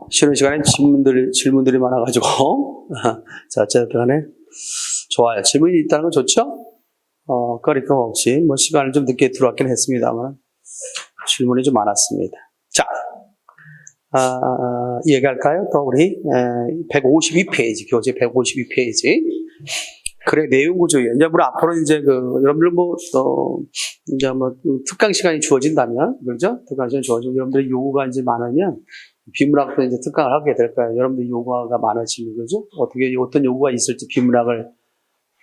쉬는 시간에 질문들이 많아가지고. 자, 어쨌든 간에 좋아요. 질문이 있다는 건 좋죠? 거리낌 없이, 시간을 좀 늦게 들어왔긴 했습니다만, 질문이 좀 많았습니다. 자, 얘기할까요? 또 우리, 152페이지, 교재 152페이지. 그래, 내용구조예요. 이제 우리 앞으로 이제 여러분들 특강 시간이 주어진다면, 그렇죠? 특강 시간이 주어지면 여러분들의 요구가 이제 많으면, 비문학도 이제 특강을 하게 될 거예요. 여러분들 요구가 많아지면, 그죠? 어떤 요구가 있을지 비문학을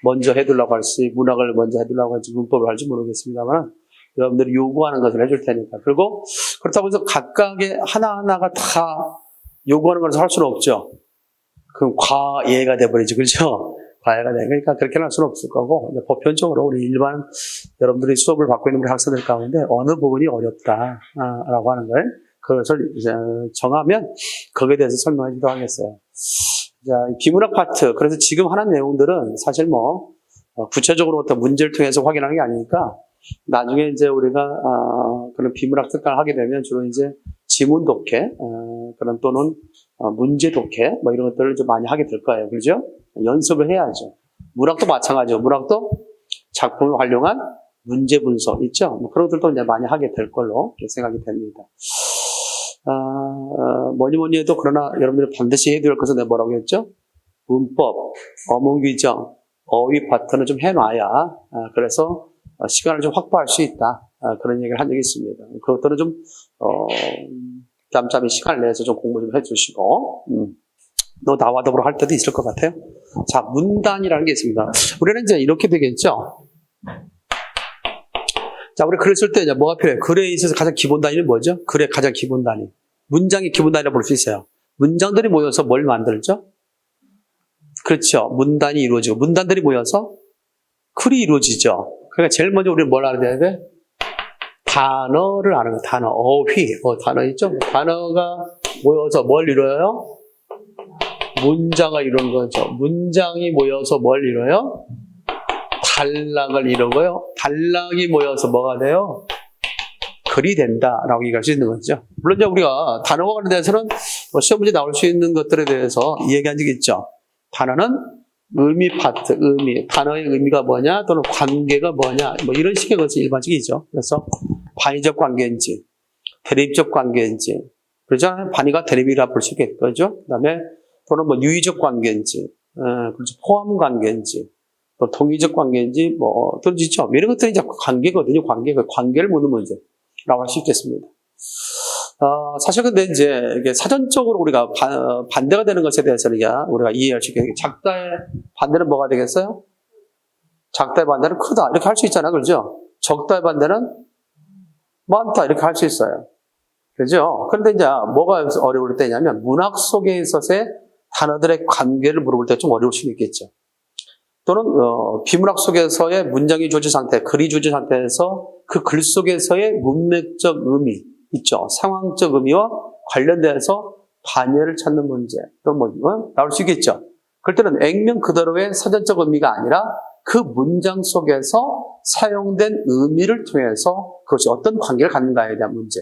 먼저 해두려고 할지, 문학을 먼저 해두려고 할지, 문법을 할지 모르겠습니다만, 여러분들이 요구하는 것을 해줄 테니까. 그리고, 그렇다고 해서 각각의 하나하나가 다 요구하는 것을 할 수는 없죠. 그럼 과예가 돼버리죠. 그렇죠? 과예가 되니까 그러니까 그렇게는 할 수는 없을 거고, 이제 보편적으로 우리 일반 여러분들이 수업을 받고 있는 우리 학생들 가운데 어느 부분이 어렵다라고 하는 걸, 그것을 이제 정하면 거기에 대해서 설명해 주도록 하겠어요. 자, 비문학 파트. 그래서 지금 하는 내용들은 사실 구체적으로 어떤 문제를 통해서 확인하는 게 아니니까, 나중에 이제 우리가, 그런 비문학 특강을 하게 되면 주로 이제 지문 독해, 그런 또는, 문제 독해, 이런 것들을 좀 많이 하게 될 거예요. 그죠? 연습을 해야죠. 문학도 마찬가지죠. 문학도 작품을 활용한 문제 분석 있죠? 그런 것들도 이제 많이 하게 될 걸로 생각이 됩니다. 뭐니 해도 그러나 여러분들이 반드시 해야 될 것은 내가 뭐라고 했죠? 문법, 어문 규정, 어휘 파트는 좀 해놔야, 그래서 시간을 좀 확보할 수 있다. 그런 얘기를 한 적이 있습니다. 그것들은 좀, 짬짬이 시간을 내서 좀 공부 좀 해주시고, 너 나와 더불어 할 때도 있을 것 같아요. 자, 문단이라는 게 있습니다. 우리는 이제 이렇게 되겠죠? 자, 우리 글을 쓸 때 이제 뭐가 필요해요? 글에 있어서 가장 기본 단위는 뭐죠? 글의 가장 기본 단위. 문장의 기본 단위라고 볼 수 있어요. 문장들이 모여서 뭘 만들죠? 그렇죠. 문단이 이루어지고, 문단들이 모여서 글이 이루어지죠. 그러니까 제일 먼저 우리는 뭘 알아야 돼? 단어를 아는 거예요. 단어, 어휘, 단어 있죠? 단어가 모여서 뭘 이루어요? 문장을 이루는 거죠. 문장이 모여서 뭘 이루어요? 단락을 이루고요. 단락이 모여서 뭐가 돼요? 글이 된다라고 얘기할 수 있는 거죠. 물론 이제 우리가 단어와 관련돼서는 시험 문제 나올 수 있는 것들에 대해서 얘기한 적이 있죠. 단어는 의미 파트, 의미, 단어의 의미가 뭐냐, 또는 관계가 뭐냐, 이런 식의 것이 일반적이죠. 그래서 반의적 관계인지, 대립적 관계인지, 그렇죠? 반의가 대립이라 볼 수 있겠죠. 그 다음에 또는 유의적 관계인지, 그렇죠. 포함 관계인지, 또 동의적 관계인지, 또는 있죠. 이런 것들이 이제 관계거든요. 관계를 묻는 문제라고 할 수 있겠습니다. 사실 근데 이제 이게 사전적으로 우리가 반대가 되는 것에 대해서는 우리가 이해할 수 있겠어요. 작다의 반대는 뭐가 되겠어요? 작다의 반대는 크다. 이렇게 할 수 있잖아요. 그렇죠? 적다의 반대는 많다. 이렇게 할 수 있어요. 그죠? 그런데 이제 뭐가 어려울 때냐면 문학 속에 있어서의 단어들의 관계를 물어볼 때 좀 어려울 수도 있겠죠. 또는 비문학 속에서의 문장이 주어진 상태, 글이 주어진 상태에서 그 글 속에서의 문맥적 의미 있죠. 상황적 의미와 관련돼서 반예를 찾는 문제 또는 나올 수 있겠죠. 그럴 때는 액면 그대로의 사전적 의미가 아니라 그 문장 속에서 사용된 의미를 통해서 그것이 어떤 관계를 갖는가에 대한 문제.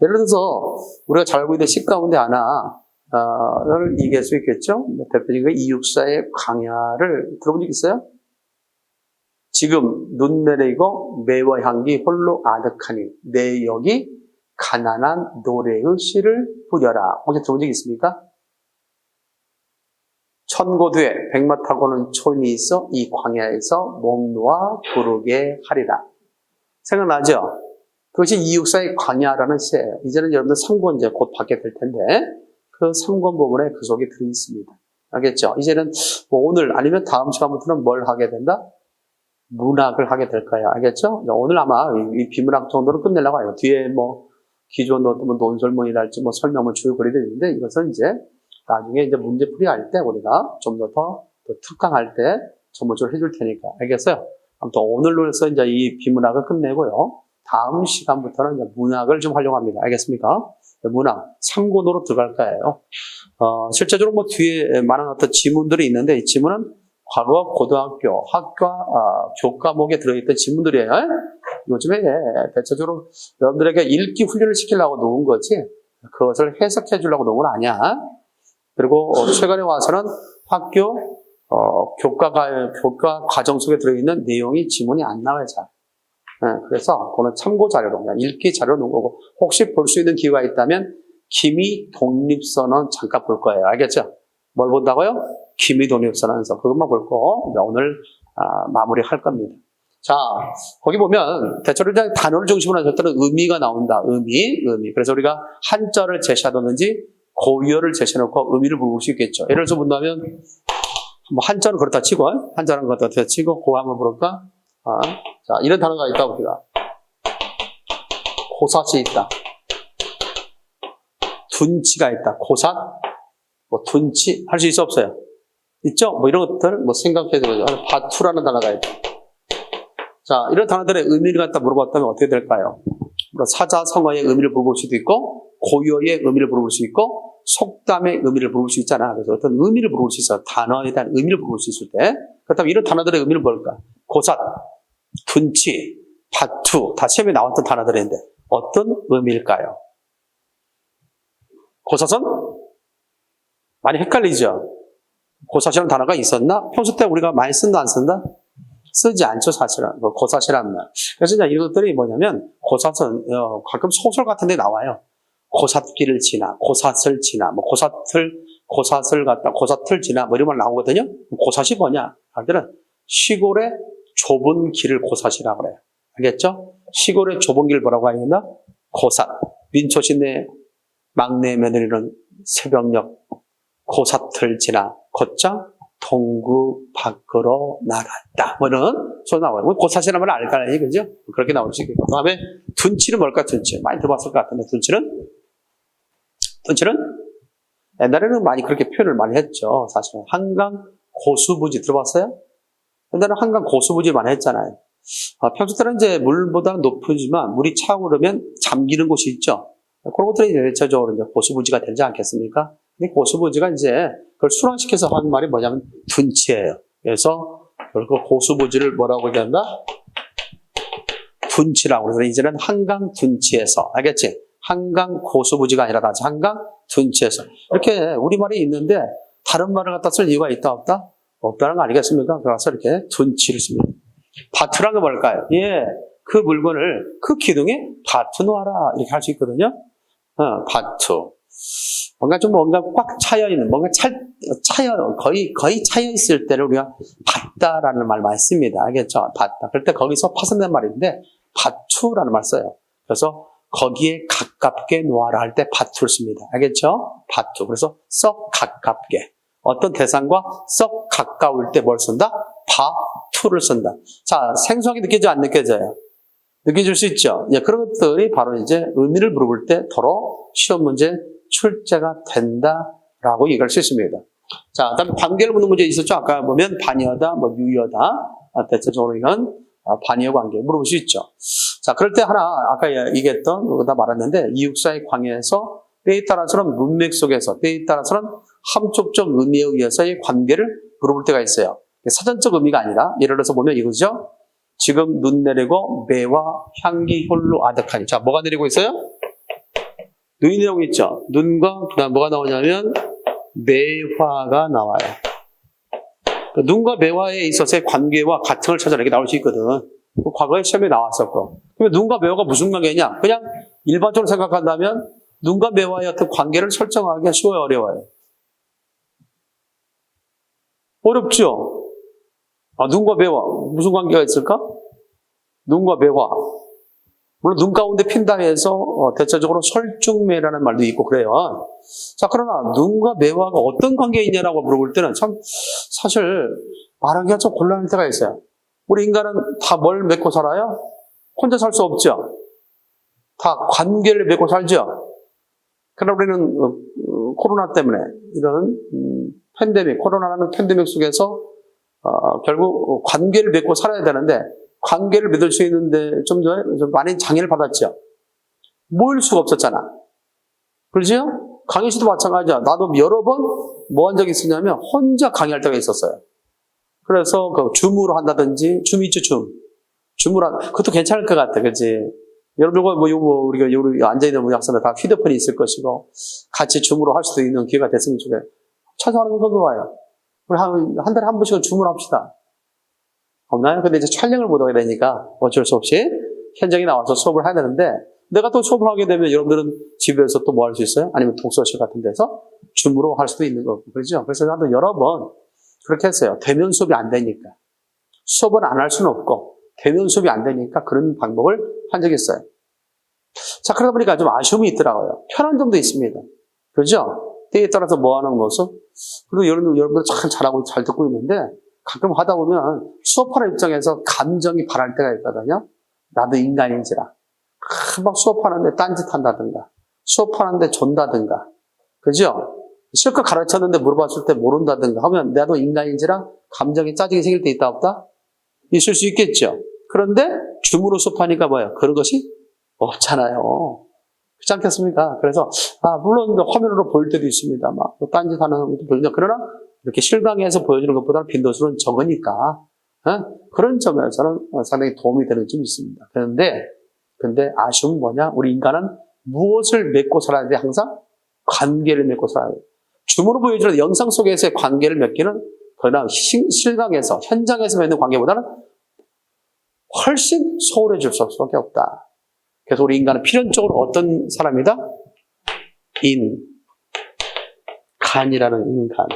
예를 들어서 우리가 잘 알고 있는 시 가운데 하나를 얘기할 수 있겠죠. 대표적인 이육사의 광야를 들어본 적 있어요? 지금 눈 내리고 매와 향기 홀로 아득하니 내 여기 가난한 노래의 시를 부려라. 혹시 들어본 적 있습니까? 천고두에 백마 타고는 촌이 있어 이 광야에서 목 놓아 부르게 하리라. 생각나죠? 그것이 이육사의 광야라는 시예요. 이제는 여러분들 3권 이제 곧 받게 될 텐데 그 3권 부분에 그 속에 들어있습니다. 알겠죠? 이제는 오늘 아니면 다음 시간부터는 뭘 하게 된다? 문학을 하게 될 거예요. 알겠죠? 오늘 아마 이 비문학 정도로 끝내려고 해요. 뒤에 기존 논설문이랄지 설명문 주요글이 되는데 이것은 이제 나중에 이제 문제풀이 할 때 우리가 좀 더 특강할 때 전문적으로 해줄 테니까. 알겠어요? 아무튼 오늘로서 이제 이 비문학을 끝내고요. 다음 시간부터는 이제 문학을 좀 활용합니다. 알겠습니까? 문학 3권으로 들어갈 거예요. 실제적으로 뒤에 많은 어떤 지문들이 있는데 이 지문은 과거 고등학교, 학과, 교과목에 들어있던 지문들이에요. 요즘에 대체적으로 여러분들에게 읽기 훈련을 시키려고 놓은 거지 그것을 해석해 주려고 놓은 건 아니야. 그리고 최근에 와서는 학교 교과 과정 속에 들어있는 내용이 지문이 안 나와요, 잘. 그래서 그거는 참고 자료로 그냥 읽기 자료로 놓은 거고, 혹시 볼 수 있는 기회가 있다면 기미 독립선언 잠깐 볼 거예요. 알겠죠? 뭘 본다고요? 기미 독립선언서. 그것만 볼 거 오늘 마무리할 겁니다. 자, 거기 보면 대체로 이제 단어를 중심으로 하실 때는 의미가 나온다. 의미. 그래서 우리가 한자를 제시하든지 고유어를 제시해놓고 의미를 물어볼 수 있겠죠. 예를 들어서 본다면 뭐 한자는 그렇다 치고, 한자는 그렇다 치고 고함을 부를까? 자, 이런 단어가 있다 봅니다. 고삿이 있다. 둔치가 있다. 고삿, 뭐 둔치 할 수 있어 없어요? 있죠? 뭐 이런 것들 뭐 생각해야 되죠. 바투라는 단어가 있다. 자, 이런 단어들의 의미를 갖다 물어봤다면 어떻게 될까요? 사자성어의 의미를 물어볼 수도 있고, 고유어의 의미를 물어볼 수 있고, 속담의 의미를 물어볼 수 있잖아. 그래서 어떤 의미를 물어볼 수 있어. 단어에 대한 의미를 물어볼 수 있을 때. 그렇다면 이런 단어들의 의미를 뭘까? 고삿, 둔치, 바투, 다 시험에 나왔던 단어들인데 어떤 의미일까요? 고삿은 많이 헷갈리죠? 고삿이라는 단어가 있었나? 평소 때 우리가 많이 쓴다 안 쓴다? 쓰지 않죠, 사실은. 고삿이라는 말. 그래서 이제 이것들이 뭐냐면, 고삿은, 가끔 소설 같은 데 나와요. 고삿길을 지나, 고삿을 지나, 뭐 고삿을 갖다, 고삿을 지나, 뭐 이런 말 나오거든요? 고삿이 뭐냐? 할 때는 시골의 좁은 길을 고삿이라고 그래요. 알겠죠? 시골의 좁은 길 뭐라고 하겠나? 고삿. 민초시내 막내 며느리는 새벽녘 고삿을 지나, 곧장 동구 밖으로 나갔다. 뭐 이런 소리 나와요. 고삿이라는 말을 알까요? 그죠? 그렇게 나올 수 있겠고. 그 다음에 둔치는 뭘까? 둔치. 많이 들어봤을 것 같은데, 둔치는 옛날에는 많이 그렇게 표현을 많이 했죠. 사실은. 한강 고수부지 들어봤어요? 옛날에는 한강 고수부지 많이 했잖아요. 평소 때는 이제 물보다 높지만 물이 차오르면 잠기는 곳이 있죠. 그런 것들이 대체적으로 이제 고수부지가 되지 않겠습니까? 근데 고수부지가 이제 그걸 순화시켜서 하는 말이 뭐냐면 둔치예요. 그래서 그 고수부지를 뭐라고 얘기한다? 둔치라고. 그래서 이제는 한강 둔치에서. 알겠지? 한강 고수부지가 아니라 다시 한강 둔치에서. 이렇게 우리말이 있는데 다른 말을 갖다 쓸 이유가 있다 없다? 없다는 거 아니겠습니까? 그래서 이렇게 둔치를 씁니다. 바투란 게 뭘까요? 예, 그 물건을 그 기둥에 바투 놓아라. 이렇게 할 수 있거든요. 바투. 뭔가 꽉 차여있는, 뭔가 거의 차여있을 때를 우리가 받다라는 말 많이 씁니다. 알겠죠? 받다. 그럴 때 거기서 파생된 말인데, 바투라는 말 써요. 그래서 거기에 가깝게 놓아라 할 때 바투를 씁니다. 알겠죠? 바투. 그래서 썩 가깝게. 어떤 대상과 썩 가까울 때 뭘 쓴다? 바투를 쓴다. 자, 생소하게 느껴져, 안 느껴져요? 느껴질 수 있죠? 예, 그런 것들이 바로 이제 의미를 물어볼 때 더러 시험 문제 출제가 된다라고 얘기할 수 있습니다. 자, 그다음에 관계를 묻는 문제 있었죠? 아까 보면 반여다, 뭐 유여다. 대체적으로 이런 반여 관계 물어볼 수 있죠. 자, 그럴 때 하나 아까 얘기했던 거다 말았는데 이육사의 광해에서 때에 따라서는 문맥 속에서 때에 따라서는 함축적 의미에 의해서의 관계를 물어볼 때가 있어요. 사전적 의미가 아니라 예를 들어서 보면 이거죠. 지금 눈 내리고 매와 향기 홀로 아득하니. 자, 뭐가 내리고 있어요? 눈이 내리고 있죠. 눈과 그다음 뭐가 나오냐면 매화가 나와요. 눈과 매화에 있어서의 관계와 가칭을 찾아내게 나올 수 있거든. 과거에 시험에 나왔었고. 그러면 눈과 매화가 무슨 관계냐? 그냥 일반적으로 생각한다면 눈과 매화의 어떤 관계를 설정하기가 쉬워요, 어려워요? 어렵죠? 눈과 매화 무슨 관계가 있을까? 눈과 매화. 물론 눈 가운데 핀다 해서 대체적으로 설중매라는 말도 있고 그래요. 자, 그러나 눈과 매화가 어떤 관계에 있냐라고 물어볼 때는 참 사실 말하기가 좀 곤란할 때가 있어요. 우리 인간은 다 뭘 맺고 살아요? 혼자 살 수 없죠. 다 관계를 맺고 살죠. 그러나 우리는 코로나 때문에 이런 팬데믹, 코로나라는 팬데믹 속에서 결국 관계를 맺고 살아야 되는데 관계를 맺을 수 있는데 좀 많이 장애를 받았죠. 모일 수가 없었잖아. 그렇죠? 강의 씨도 마찬가지야. 나도 여러 번 뭐 한 적이 있었냐면 혼자 강의할 때가 있었어요. 그래서 그 줌으로 한다든지 줌 있죠, 줌. 줌으로 그것도 괜찮을 것 같아. 그렇지? 여러분들과 우리가 여기 앉아있는 우리 학생들 다 휴대폰이 있을 것이고, 같이 줌으로 할 수도 있는 기회가 됐으면 좋겠어요. 찬성하는 건 좋아요. 우리 한 달에 한 번씩은 줌을 합시다. 없나요? 근데 이제 촬영을 못 하게 되니까 어쩔 수 없이 현장에 나와서 수업을 해야 되는데, 내가 또 수업을 하게 되면 여러분들은 집에서 또 뭐 할 수 있어요? 아니면 독서실 같은 데서 줌으로 할 수도 있는 거고, 그렇죠? 그래서 나도 여러 번 그렇게 했어요. 대면 수업이 안 되니까. 수업을 안 할 수는 없고, 대면 수업이 안 되니까 그런 방법을 한 적이 있어요. 자, 그러다 보니까 좀 아쉬움이 있더라고요. 편한 점도 있습니다. 그렇죠? 때에 따라서 뭐 하는 모습? 그리고 여러분들 참 잘하고 잘 듣고 있는데, 가끔 하다 보면 수업하는 입장에서 감정이 발할 때가 있거든요. 나도 인간인지라. 막 수업하는데 딴짓한다든가, 수업하는데 존다든가, 그죠? 실컷 가르쳤는데 물어봤을 때 모른다든가 하면 나도 인간인지라 감정이 짜증이 생길 때 있다 없다? 있을 수 있겠죠. 그런데 줌으로 수업하니까 뭐예요? 그런 것이 없잖아요. 그렇지 않겠습니까? 그래서 물론 화면으로 보일 때도 있습니다. 막 딴짓하는 것도 보이는데, 그러나 이렇게 실강에서 보여주는 것보다 빈도수는 적으니까 그런 점에서는 상당히 도움이 되는 점이 있습니다. 근데 아쉬움은 뭐냐? 우리 인간은 무엇을 맺고 살아야 돼? 항상 관계를 맺고 살아야 돼. 줌으로 보여주는 영상 속에서의 관계를 맺기는 그러나 실강에서, 현장에서 맺는 관계보다는 훨씬 소홀해질 수밖에 없다. 그래서 우리 인간은 필연적으로 어떤 사람이다? 간이라는 인간.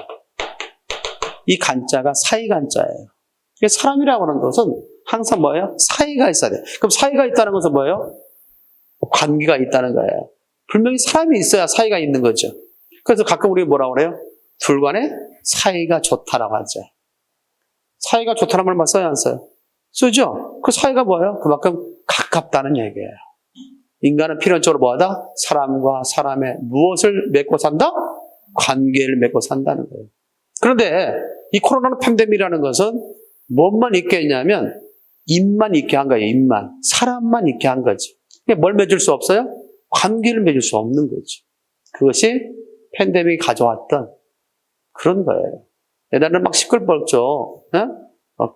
이 간자가 사이간자예요. 사람이라고 하는 것은 항상 뭐예요? 사이가 있어야 돼요. 그럼 사이가 있다는 것은 뭐예요? 관계가 있다는 거예요. 분명히 사람이 있어야 사이가 있는 거죠. 그래서 가끔 우리가 뭐라고 그래요? 둘 간에 사이가 좋다라고 하죠. 사이가 좋다는 말만 써야 안 써요? 쓰죠? 그 사이가 뭐예요? 그만큼 가깝다는 얘기예요. 인간은 필연적으로 뭐하다? 사람과 사람의 무엇을 맺고 산다? 관계를 맺고 산다는 거예요. 그런데 이 코로나 팬데믹이라는 것은 뭐만 있게 했냐면 인만 있게 한 거예요. 인만. 사람만 있게 한 거지. 뭘 맺을 수 없어요? 관계를 맺을 수 없는 거지. 그것이 팬데믹이 가져왔던 그런 거예요. 옛날에는 막 시끌벅죠. 막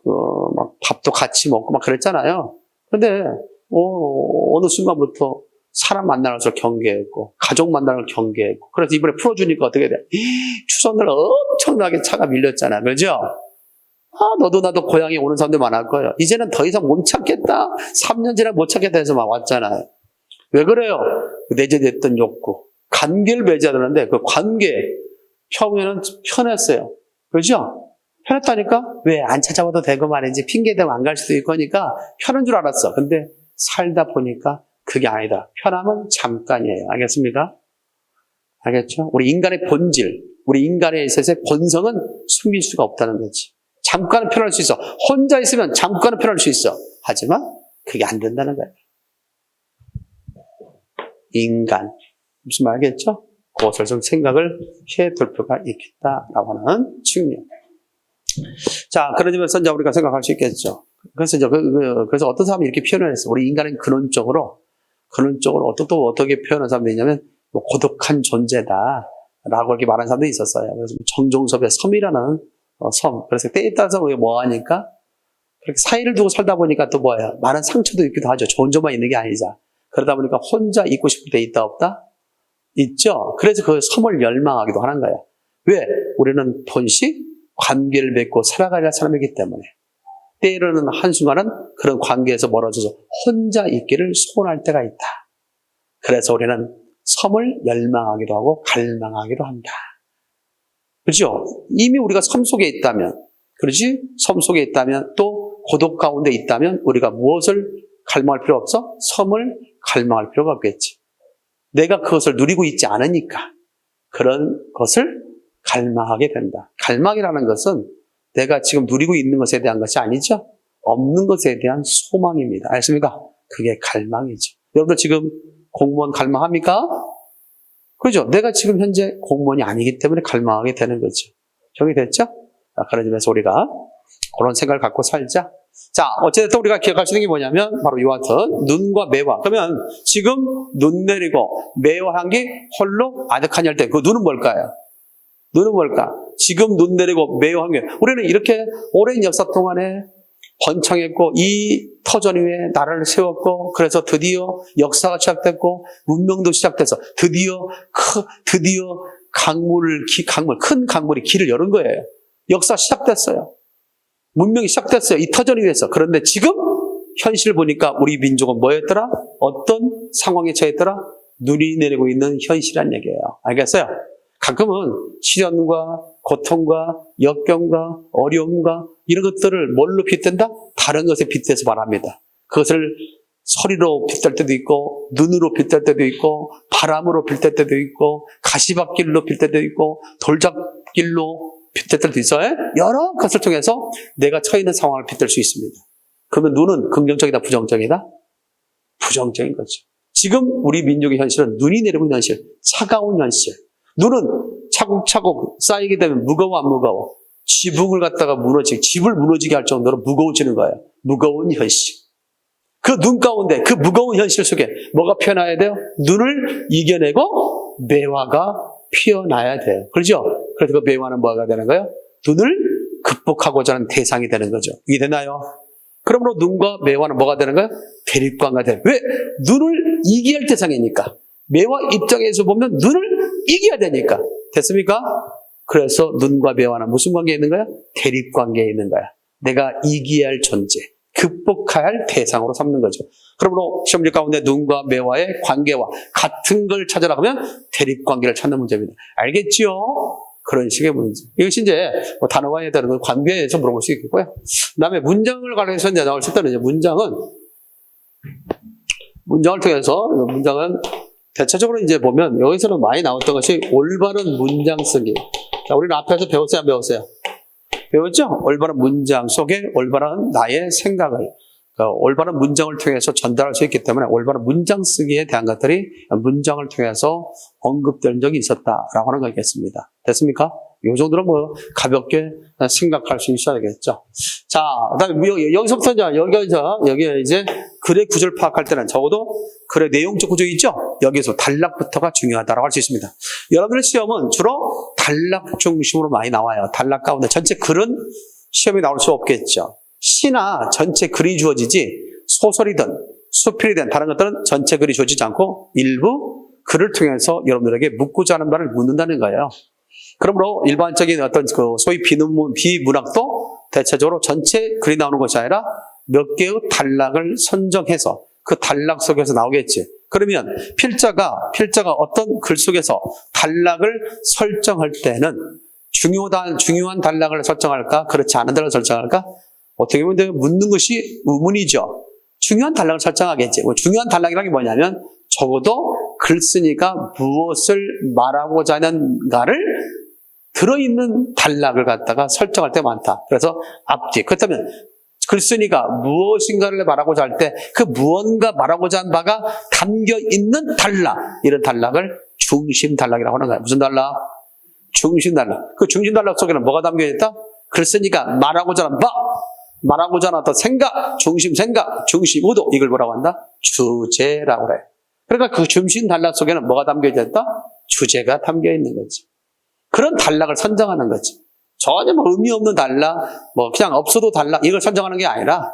밥도 같이 먹고 막 그랬잖아요. 근데 어느 순간부터 사람 만나는 걸 경계했고, 가족 만나는 걸 경계했고, 그래서 이번에 풀어주니까 어떻게 돼? 추석날 엄청나게 차가 밀렸잖아. 그죠? 너도 나도 고향에 오는 사람들 많을 거예요. 이제는 더 이상 못 찾겠다. 3년 지나 못 찾겠다 해서 막 왔잖아요. 왜 그래요? 내재됐던 욕구. 관계를 맺어야 되는데, 그 관계, 처음에는 편했어요. 그죠? 편했다니까? 왜? 안 찾아와도 되고 말이지. 핑계대면 안 갈 수도 있고 하니까 편한 줄 알았어. 근데 살다 보니까 그게 아니다. 편함은 잠깐이에요. 알겠습니까? 알겠죠? 우리 인간의 본질, 우리 인간에 있어서의 본성은 숨길 수가 없다는 거지. 잠깐은 편할 수 있어. 혼자 있으면 잠깐은 편할 수 있어. 하지만 그게 안 된다는 거예요. 인간. 무슨 말 알겠죠? 그것을 좀 생각을 해둘 필요가 있겠다라고 하는 측면. 자, 그런 점에서 이제 우리가 생각할 수 있겠죠. 그래서 이제 그래서 어떤 사람이 이렇게 표현을 했어요. 우리 인간은 근원적으로 어떻게 표현한 사람도 있냐면 고독한 존재다라고 이렇게 말하는 사람도 있었어요. 그래서 정종섭의 섬이라는 섬. 그래서 때에 따라서 우리가 뭐 하니까 그렇게 사이를 두고 살다 보니까 또 뭐예요? 많은 상처도 있기도 하죠. 좋은 점만 있는 게 아니자. 그러다 보니까 혼자 있고 싶을 때 있다 없다? 있죠. 그래서 그 섬을 열망하기도 하는 거예요. 왜? 우리는 본시 관계를 맺고 살아가야 할 사람이기 때문에 때로는 한순간은 그런 관계에서 멀어져서 혼자 있기를 소원할 때가 있다. 그래서 우리는 섬을 열망하기도 하고 갈망하기도 한다. 그렇죠? 이미 우리가 섬 속에 있다면, 그렇지? 섬 속에 있다면 또 고독 가운데 있다면 우리가 무엇을 갈망할 필요 없어? 섬을 갈망할 필요가 없겠지. 내가 그것을 누리고 있지 않으니까 그런 것을 갈망하게 된다. 갈망이라는 것은 내가 지금 누리고 있는 것에 대한 것이 아니죠. 없는 것에 대한 소망입니다. 알겠습니까? 그게 갈망이죠. 여러분들 지금 공무원 갈망합니까? 그죠? 내가 지금 현재 공무원이 아니기 때문에 갈망하게 되는 거죠. 정리됐죠? 그런 점에서 우리가 그런 생각을 갖고 살자. 자, 어쨌든 우리가 기억할 수 있는 게 뭐냐면 바로 이와 같은 눈과 매화. 그러면 지금 눈 내리고 매화한 게 홀로 아득하니 할 때 그 눈은 뭘까요? 눈은 뭘까? 지금 눈 내리고 매화한 게 우리는 이렇게 오랜 역사 동안에 번창했고 이 터전 위에 나라를 세웠고 그래서 드디어 역사가 시작됐고 문명도 시작돼서 드디어 큰 강물이 길을 여는 거예요. 역사 시작됐어요. 문명이 시작됐어요. 이 터전 위에서. 그런데 지금 현실 보니까 우리 민족은 뭐였더라? 어떤 상황에 처했더라? 눈이 내리고 있는 현실이란 얘기예요. 알겠어요? 가끔은 시련과 고통과 역경과 어려움과 이런 것들을 뭘로 빗댄다? 다른 것에 빗대서 말합니다. 그것을 소리로 빗댈 때도 있고 눈으로 빗댈 때도 있고 바람으로 빗댈 때도 있고 가시밭길로 빗댈 때도 있고 돌잡길로 빗댈 때도 있어요. 여러 것을 통해서 내가 처해 있는 상황을 빗댈 수 있습니다. 그러면 눈은 긍정적이다 부정적이다? 부정적인 거죠. 지금 우리 민족의 현실은 눈이 내리고 있는 현실, 차가운 현실. 눈은 차곡차곡 쌓이게 되면 무거워 안 무거워? 지붕을 갖다가 집을 무너지게 할 정도로 무거워지는 거예요. 무거운 현실. 그 눈 가운데 그 무거운 현실 속에 뭐가 피어나야 돼요? 눈을 이겨내고 매화가 피어나야 돼요. 그렇죠? 그래서 그 매화는 뭐가 되는 거예요? 눈을 극복하고자 하는 대상이 되는 거죠. 이해되나요? 그러므로 눈과 매화는 뭐가 되는 거예요? 대립관계가 돼요. 왜? 눈을 이겨야 할 대상이니까. 매화 입장에서 보면 눈을 이겨야 되니까. 됐습니까? 그래서 눈과 매화는 무슨 관계에 있는 거야? 대립관계에 있는 거야. 내가 이겨야 할 존재, 극복해야 할 대상으로 삼는 거죠. 그러므로 시험지 가운데 눈과 매화의 관계와 같은 걸 찾으라 하면 대립관계를 찾는 문제입니다. 알겠지요? 그런 식의 문제. 이것이 이제 뭐 단어와에 다른 관계에서 물어볼 수 있겠고요. 그 다음에 문장을 관해서 이제 나올 수 있다는 이제 문장을 통해서 문장은 대체적으로 이제 보면 여기서는 많이 나왔던 것이 올바른 문장 쓰기. 자, 우리는 앞에서 배웠어요, 안 배웠어요? 배웠죠? 올바른 문장 속에 올바른 나의 생각을, 올바른 문장을 통해서 전달할 수 있기 때문에 올바른 문장 쓰기에 대한 것들이 문장을 통해서 언급된 적이 있었다라고 하는 거겠습니다. 됐습니까? 이 정도는 뭐 가볍게 생각할 수 있어야겠죠. 자, 그다음에 여기서부터 여기 이제 글의 구조를 파악할 때는 적어도 글의 내용적 구조 있죠? 여기서 단락부터가 중요하다고 할 수 있습니다. 여러분의 시험은 주로 단락 중심으로 많이 나와요. 단락 가운데 전체 글은 시험에 나올 수 없겠죠. 시나 전체 글이 주어지지 소설이든 수필이든 다른 것들은 전체 글이 주어지지 않고 일부 글을 통해서 여러분들에게 묻고자 하는 말을 묻는다는 거예요. 그러므로 일반적인 어떤 소위 비문학도 대체적으로 전체 글이 나오는 것이 아니라 몇 개의 단락을 선정해서 그 단락 속에서 나오겠지. 그러면 필자가 어떤 글 속에서 단락을 설정할 때는 중요한 단락을 설정할까? 그렇지 않은 단락을 설정할까? 어떻게 보면 묻는 것이 의문이죠. 중요한 단락을 설정하겠지. 중요한 단락이라는 게 뭐냐면 적어도 글 쓰니까 무엇을 말하고자 하는가를 들어있는 단락을 갖다가 설정할 때 많다. 그래서 앞뒤. 그렇다면 글 쓰니까 무엇인가를 말하고자 할 때 그 무언가 말하고자 한 바가 담겨있는 단락. 이런 단락을 중심 단락이라고 하는 거야. 무슨 단락? 중심 단락. 그 중심 단락 속에는 뭐가 담겨있다? 글 쓰니까 말하고자 하는 바, 말하고자 하는 어떤 생각, 중심 의도. 이걸 뭐라고 한다? 주제라고 그래. 그러니까 그 중심 단락 속에는 뭐가 담겨있다? 주제가 담겨있는 거지. 그런 단락을 선정하는 거지. 전혀 뭐 의미 없는 단락, 뭐 그냥 없어도 단락, 이걸 선정하는 게 아니라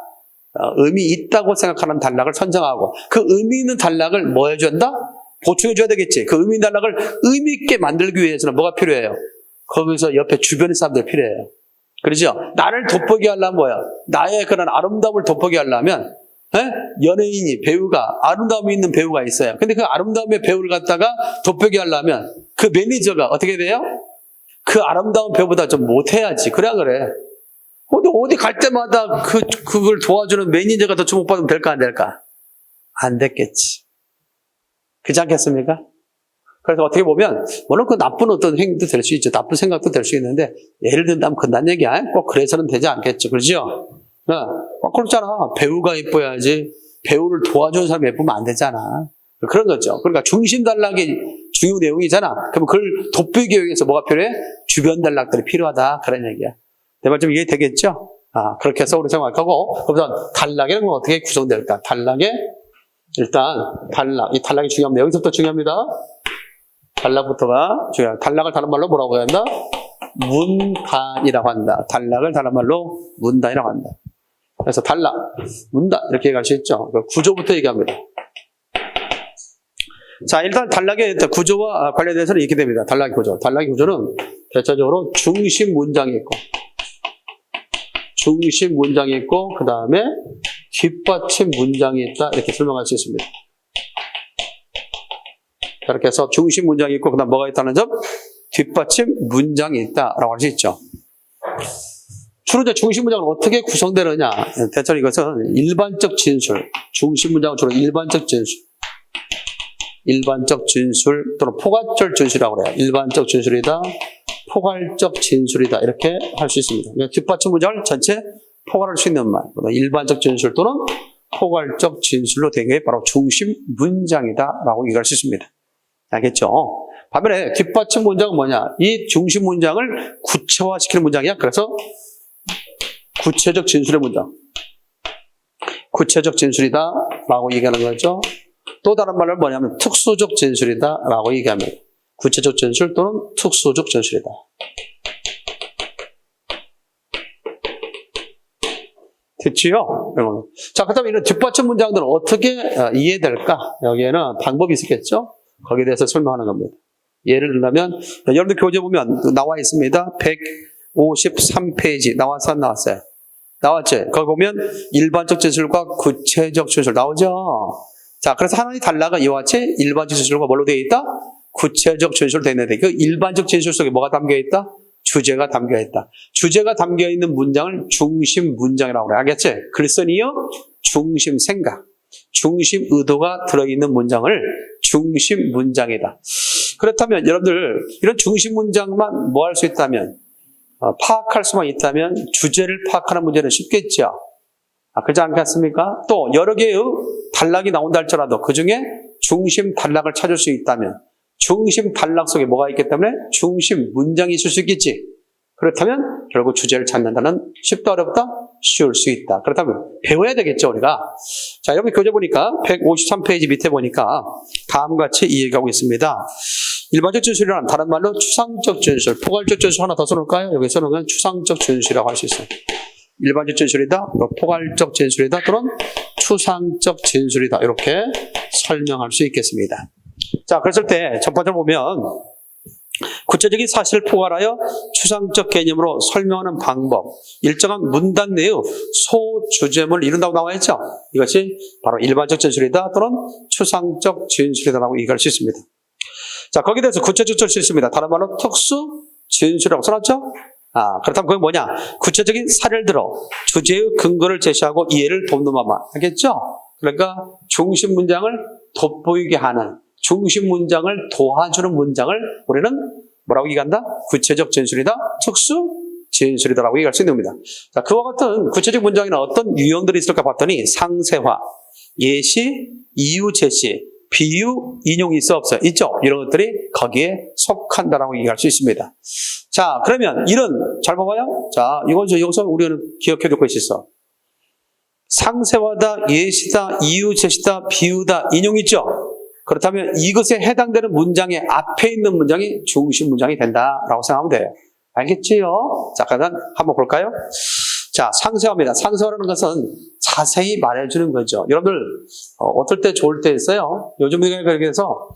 의미 있다고 생각하는 단락을 선정하고 그 의미 있는 단락을 뭐 해줘야 한다? 보충해줘야 되겠지. 그 의미 있는 단락을 의미 있게 만들기 위해서는 뭐가 필요해요? 거기서 옆에 주변의 사람들이 필요해요. 그렇죠? 나를 돋보게 하려면 뭐야? 나의 그런 아름다움을 돋보게 하려면 연예인이, 배우가, 아름다움이 있는 배우가 있어요. 근데 그 아름다움의 배우를 갖다가 돋보게 하려면 그 매니저가 어떻게 돼요? 그 아름다운 배우보다 좀 못해야지. 그래. 근데 어디 갈 때마다 그걸 도와주는 매니저가 더 주목받으면 될까, 안 될까? 안 됐겠지. 그렇지 않겠습니까? 그래서 어떻게 보면, 물론 그 나쁜 어떤 행위도 될 수 있죠. 나쁜 생각도 될 수 있는데, 예를 든다면 그런 얘기야. 꼭 그래서는 되지 않겠죠. 그렇죠? 그렇잖아. 배우가 예뻐야지. 배우를 도와주는 사람이 예쁘면 안 되잖아. 그런 거죠. 그러니까 중심 단락이 중요 내용이잖아. 그럼 그걸 돋보이기 위해서 뭐가 필요해? 주변 단락들이 필요하다. 그런 얘기야. 내 말 좀 이해되겠죠? 그렇게 해서 우리 생각하고, 그럼 단락이라는 건 어떻게 구성될까? 일단 단락. 이 단락이 중요합니다. 여기서부터 중요합니다. 단락부터가 중요해요. 단락을 다른 말로 뭐라고 해야 한다? 문단이라고 한다. 단락을 다른 말로 문단이라고 한다. 그래서 단락, 문단 이렇게 얘기할 수 있죠. 구조부터 얘기합니다. 자, 일단 단락의 구조와 관련돼서는 이렇게 됩니다. 단락의 구조. 단락의 구조는 대체적으로 중심 문장이 있고, 그 다음에 뒷받침 문장이 있다. 이렇게 설명할 수 있습니다. 이렇게 해서 중심 문장이 있고, 그 다음 뭐가 있다는 점? 뒷받침 문장이 있다라고 할 수 있죠. 주로 이제 중심 문장은 어떻게 구성되느냐? 대체로 이것은 일반적 진술, 중심 문장은 주로 일반적 진술 또는 포괄적 진술이라고 그래요. 일반적 진술이다, 포괄적 진술이다 이렇게 할 수 있습니다. 뒷받침 문장을 전체 포괄할 수 있는 말, 일반적 진술 또는 포괄적 진술로 된 게 바로 중심 문장이다라고 얘기할 수 있습니다. 알겠죠? 반면에 뒷받침 문장은 뭐냐? 이 중심 문장을 구체화시키는 문장이야. 그래서 구체적 진술의 문장. 구체적 진술이다 라고 얘기하는 거죠. 또 다른 말로 뭐냐면 특수적 진술이다 라고 얘기합니다. 구체적 진술 또는 특수적 진술이다. 됐지요? 자, 그 다음에 이런 뒷받침 문장들은 어떻게 이해될까? 여기에는 방법이 있겠죠? 거기에 대해서 설명하는 겁니다. 예를 들면, 여러분들 교재 보면 나와 있습니다. 153페이지. 나왔어요? 안 나왔어요? 나왔죠? 거기 보면 일반적 진술과 구체적 진술 나오죠? 자, 그래서 하나의 단락은 이와 같이 일반적 진술과 뭘로 되어 있다? 구체적 진술로 되어 있는데, 그 일반적 진술 속에 뭐가 담겨 있다? 주제가 담겨 있다. 주제가 담겨 있는 문장을 중심 문장이라고 그래. 알겠지? 글쓴이요, 중심 생각, 중심 의도가 들어있는 문장을 중심 문장이다. 그렇다면 여러분들 이런 중심 문장만 뭐 할 수 있다면, 파악할 수만 있다면 주제를 파악하는 문제는 쉽겠죠. 그렇지 않겠습니까? 또 여러 개의 단락이 나온다 할지라도 그 중에 중심 단락을 찾을 수 있다면 중심 단락 속에 뭐가 있기 때문에 중심 문장이 있을 수 있겠지. 그렇다면 결국 주제를 찾는다는 쉽다 어렵다? 쉬울 수 있다. 그렇다면 배워야 되겠죠 우리가. 자, 여러분 교재 보니까 153페이지 밑에 보니까 다음과 같이 이야기하고 있습니다. 일반적 진술이란 다른 말로 추상적 진술, 포괄적 진술 하나 더 써놓을까요? 여기 써놓으면 추상적 진술이라고 할 수 있어요. 일반적 진술이다, 포괄적 진술이다, 또는 추상적 진술이다. 이렇게 설명할 수 있겠습니다. 자, 그랬을 때 첫 번째 보면 구체적인 사실을 포괄하여 추상적 개념으로 설명하는 방법, 일정한 문단 내의 소주제문을 이룬다고 나와 있죠. 이것이 바로 일반적 진술이다 또는 추상적 진술이다라고 얘기할 수 있습니다. 자, 거기에 대해서 구체적 진술이 있습니다. 다른 말로 특수 진술이라고 써놨죠. 그렇다면 그게 뭐냐? 구체적인 사례를 들어 주제의 근거를 제시하고 이해를 돕는 바만. 알겠죠? 그러니까 중심 문장을 돋보이게 하는, 중심 문장을 도와주는 문장을 우리는 뭐라고 얘기한다? 구체적 진술이다, 특수 진술이다라고 얘기할 수 있는 겁니다. 자, 그와 같은 구체적 문장에는 어떤 유형들이 있을까 봤더니 상세화, 예시, 이유 제시, 비유, 인용이 있어 없어요? 있죠? 이런 것들이 거기에 속한다라고 얘기할 수 있습니다. 자, 그러면 이런, 잘 봐봐요. 자, 이건 여기서 우리는 기억해 둘 것이 있어. 상세화다, 예시다, 이유 제시다, 비유다, 인용 있죠? 그렇다면 이것에 해당되는 문장의 앞에 있는 문장이 중심 문장이 된다라고 생각하면 돼요. 알겠지요? 자, 그러면 한번 볼까요? 자, 상세화입니다. 상세화라는 것은 자세히 말해주는 거죠. 여러분들 어떨 때 좋을 때 있어요. 요즘에 그렇게 해서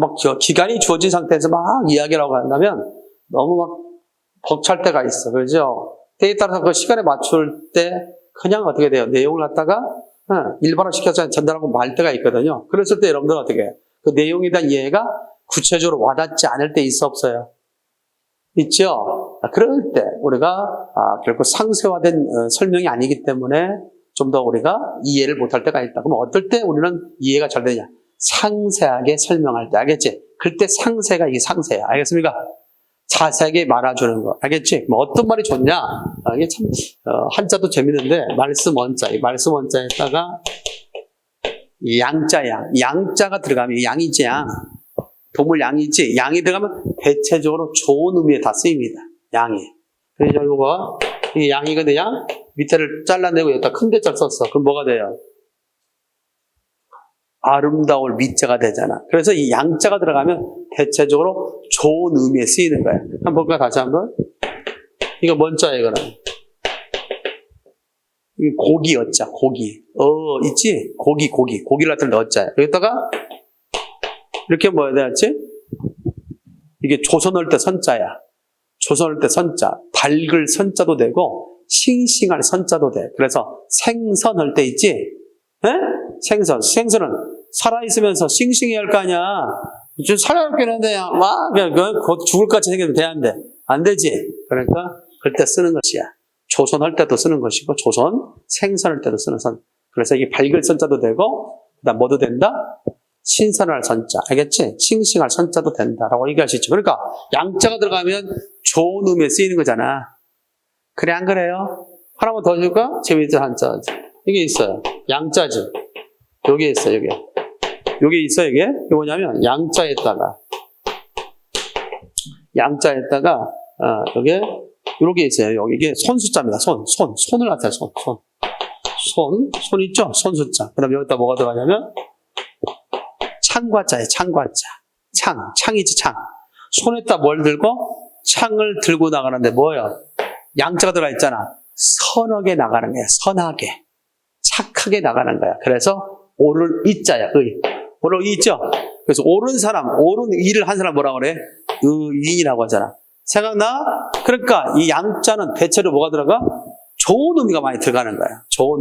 막 기간이 주어진 상태에서 막 이야기라고 한다면 너무 막 벅찰 때가 있어. 그렇죠? 때에 따라서 그 시간에 맞출 때 그냥 어떻게 돼요? 내용을 갖다가 일반화시켜서 전달하고 말 때가 있거든요. 그랬을 때 여러분들은 어떻게 해요? 그 내용에 대한 이해가 구체적으로 와닿지 않을 때 있어 없어요? 있죠? 그럴 때 우리가 결국 상세화된 설명이 아니기 때문에 좀 더 우리가 이해를 못할 때가 있다. 그럼 어떨 때 우리는 이해가 잘 되냐? 상세하게 설명할 때. 알겠지? 그때 상세가 이게 상세야. 알겠습니까? 자세하게 말아주는 거. 알겠지? 뭐 어떤 말이 좋냐? 이게 참 한자도 재밌는데 말씀 원자. 이 말씀 원자에다가 양자야. 양자가 들어가면 양이지 양. 동물 양이지. 양이 들어가면 대체적으로 좋은 의미에 다 쓰입니다. 양이. 그래서 결국은 이 양이거든 양. 밑에를 잘라내고 여기다 큰 대자를 썼어. 그럼 뭐가 돼요? 아름다울 밑자가 되잖아. 그래서 이 양자가 들어가면 대체적으로 좋은 의미에 쓰이는 거야. 한번 볼까? 다시 한번. 이거 뭔 자예요, 그럼? 이게 고기 어자, 고기. 있지? 고기를 갖다 어자야. 여기다가, 이렇게 뭐 해야 되지? 이게 조선할 때 선자야. 조선할 때 선자. 밝을 선자도 되고, 싱싱할 선자도 돼. 그래서 생선할 때 있지? 에? 생선은 살아있으면서 싱싱해야 할 거 아니야. 좀 살아있겠는데, 그냥 곧 죽을 것 같이 생겼는데 돼야 안 되지. 그러니까, 그때 쓰는 것이야. 조선할 때도 쓰는 것이고, 생선할 때도 쓰는 선. 그래서 이게 밝을 선자도 되고, 그 다음 뭐도 된다? 신선할 선자. 알겠지? 싱싱할 선자도 된다라고 얘기할 수 있죠. 그러니까, 양자가 들어가면 좋은 의미에 쓰이는 거잖아. 그래, 안 그래요? 하나만 더 줄까? 재미있는 한자. 이게 있어요. 양자지. 여기에 있어요, 여기. 여기 있어요, 이게. 이게 뭐냐면, 양자에다가, 여기에, 이렇게 있어요. 여기 이게 손숫자입니다. 손을 갖다 손 있죠? 손숫자. 그 다음에 여기다 뭐가 들어가냐면, 창과자예요, 창과자. 창이지, 창. 손에다 뭘 들고? 창을 들고 나가는데 뭐예요? 양자가 들어가 있잖아. 선하게 나가는 거야, 선하게. 착하게 나가는 거야. 그래서, 오를 이자야, 오를 이 있죠? 그래서 옳은 일을 한 사람 뭐라고 그래? 의인이라고 하잖아. 생각나? 그러니까 이 양자는 대체로 뭐가 들어가? 좋은 의미가 많이 들어가는 거야. 좋은.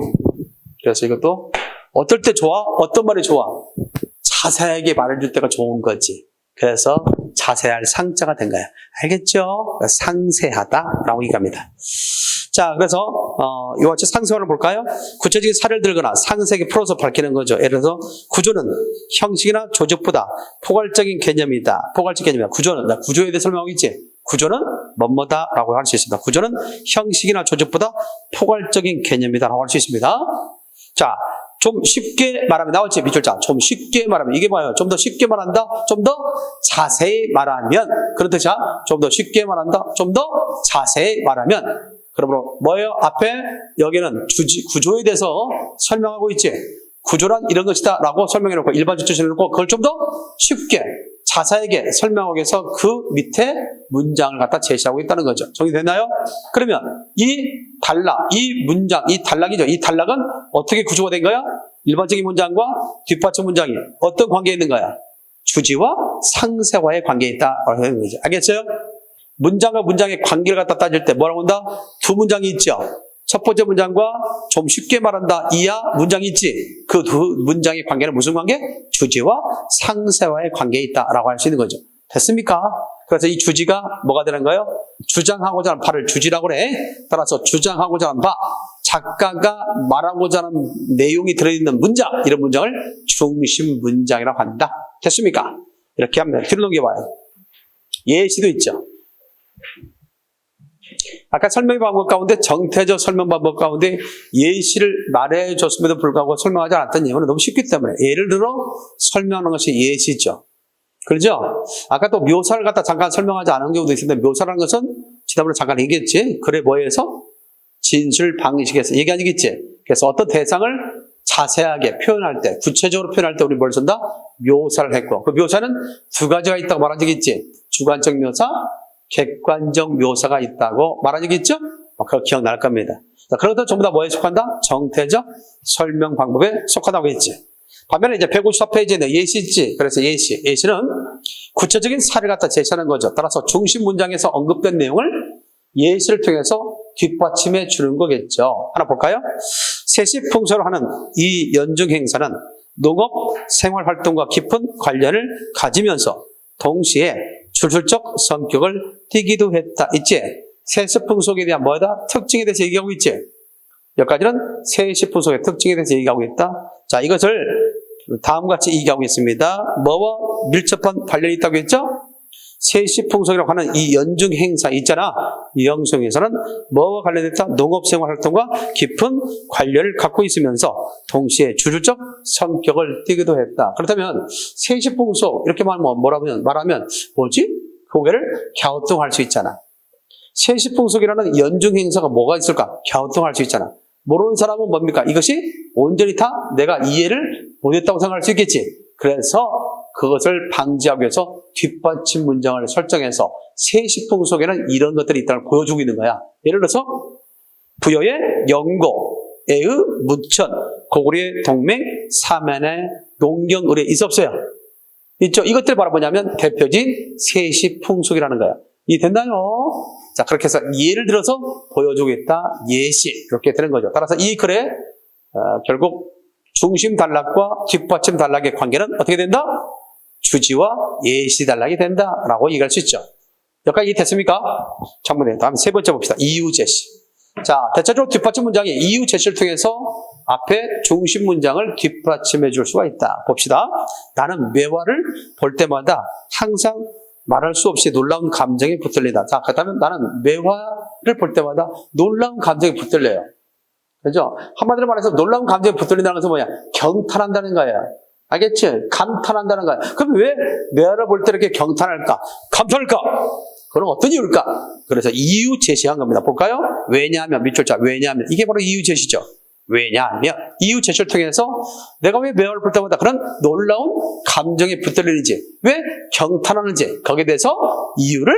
그래서 이것도 어떨 때 좋아? 어떤 말이 좋아? 자세하게 말해줄 때가 좋은 거지. 그래서 자세할 상자가 된 거야. 알겠죠? 상세하다라고 얘기합니다. 자, 그래서 이와 같이 상세화를 볼까요? 구체적인 사례를 들거나 상세하게 풀어서 밝히는 거죠. 예를 들어서 구조는 형식이나 조직보다 포괄적인 개념이다. 구조는 구조에 대해 설명하고 있지. 구조는 뭐뭐다라고 할 수 있습니다. 구조는 형식이나 조직보다 포괄적인 개념이다라고 할 수 있습니다. 자, 좀 쉽게 말하면 나왔지, 밑줄자. 좀 쉽게 말하면 이게 뭐예요? 좀 더 쉽게 말한다. 좀 더 자세히 말하면 그런 뜻이야. 좀 더 쉽게 말한다. 좀 더 자세히 말하면. 그러므로 뭐예요? 앞에 여기는 구조에 대해서 설명하고 있지. 구조란 이런 것이다 라고 설명해놓고 일반적 주시해놓고 그걸 좀 더 쉽게 자세하게 설명하기 위해서 그 밑에 문장을 갖다 제시하고 있다는 거죠. 정리됐나요? 그러면 이 문장, 이 단락이죠. 이 단락은 어떻게 구조가 된 거야? 일반적인 문장과 뒷받침 문장이 어떤 관계에 있는 거야? 주지와 상세와의 관계에 있다라고 하는 거죠. 알겠어요? 문장과 문장의 관계를 갖다 따질 때 뭐라고 한다? 두 문장이 있죠. 첫 번째 문장과 좀 쉽게 말한다 이하 문장이 있지. 그 두 문장의 관계는 무슨 관계? 주지와 상세와의 관계에 있다라고 할 수 있는 거죠. 됐습니까? 그래서 이 주지가 뭐가 되는 거예요? 주장하고자 하는 바를 주지라고 그래. 따라서 주장하고자 하는 바, 작가가 말하고자 하는 내용이 들어있는 문장, 이런 문장을 중심 문장이라고 한다. 됐습니까? 이렇게 하면 뒤로 넘겨봐요. 예시도 있죠. 아까 설명 방법 가운데 정태적 설명 방법 가운데 예시를 말해줬음에도 불구하고 설명하지 않았던 이유는 너무 쉽기 때문에 예를 들어 설명하는 것이 예시죠. 그렇죠? 아까 또 묘사를 갖다 잠깐 설명하지 않은 경우도 있는데 묘사라는 것은 지난번에 잠깐 얘기했지. 그래 뭐에서? 진술 방식에서 얘기 아니겠지. 그래서 어떤 대상을 자세하게 표현할 때, 구체적으로 표현할 때 우리 뭘 쓴다? 묘사를 했고 그 묘사는 두 가지가 있다고 말한 적이 있지. 주관적 묘사, 객관적 묘사가 있다고 말한 적이 있죠? 그거 기억날 겁니다. 자, 그런 것도 전부 다 뭐에 속한다? 정태적 설명 방법에 속하다고 했지. 반면에 이제 154페이지에는 예시 있지. 그래서 예시는 구체적인 사례를 갖다 제시하는 거죠. 따라서 중심 문장에서 언급된 내용을 예시를 통해서 뒷받침해 주는 거겠죠. 하나 볼까요? 세시풍소를 하는 이 연중 행사는 농업 생활활동과 깊은 관련을 가지면서 동시에 주술적 성격을 띠기도 했다. 있지? 세시풍속에 대한 뭐다? 특징에 대해서 얘기하고 있지? 여기까지는 세시풍속의 특징에 대해서 얘기하고 있다. 자, 이것을 다음과 같이 얘기하고 있습니다. 뭐와 밀접한 관련이 있다고 했죠? 세시풍속이라고 하는 이 연중 행사 있잖아. 이 연중 행사는 뭐와 관련됐다? 농업생활 활동과 깊은 관련을 갖고 있으면서 동시에 주술적 성격을 띠기도 했다. 그렇다면 세시풍속 이렇게 말하면 뭐지? 고개를 갸우뚱할 수 있잖아. 세시풍속이라는 연중 행사가 뭐가 있을까? 갸우뚱할 수 있잖아. 모르는 사람은 뭡니까? 이것이 온전히 다 내가 이해를 못했다고 생각할 수 있겠지. 그래서 그것을 방지하기 위해서 뒷받침 문장을 설정해서 세시풍속에는 이런 것들이 있다는 걸 보여주고 있는 거야. 예를 들어서 부여의 연고, 애의 문천, 고구려의 동맹, 사면의 농경, 의뢰 있어 없어요? 있죠? 이것들 바라보냐면 대표적인 세시 풍속이라는 거예요. 이해됐나요? 자, 그렇게 해서 예를 들어서 보여주겠다. 예시. 이렇게 되는 거죠. 따라서 이 글에 결국 중심 단락과 뒷받침 단락의 관계는 어떻게 된다? 주지와 예시 단락이 된다라고 얘기할 수 있죠. 여기까지 이해됐습니까? 참고해요. 다음 세 번째 봅시다. 이유 제시. 자, 대체적으로 뒷받침 문장이 이유 제시를 통해서 앞에 중심 문장을 뒷받침해 줄 수가 있다. 봅시다. 나는 매화를 볼 때마다 항상 말할 수 없이 놀라운 감정이 붙들린다. 자, 그렇다면 나는 매화를 볼 때마다 놀라운 감정이 붙들려요. 그죠? 한마디로 말해서 놀라운 감정이 붙들린다는 것은 뭐야? 경탄한다는 거예요. 알겠지? 감탄한다는 거야. 그럼 왜 매화를 볼 때 이렇게 경탄할까? 감탄할까? 그럼 어떤 이유일까? 그래서 이유 제시한 겁니다. 볼까요? 왜냐하면, 밑줄 자, 왜냐하면. 이게 바로 이유 제시죠. 왜냐하면, 이유 제시를 통해서 내가 왜 매화를 볼 때마다 그런 놀라운 감정이 붙들리는지, 왜 경탄하는지, 거기에 대해서 이유를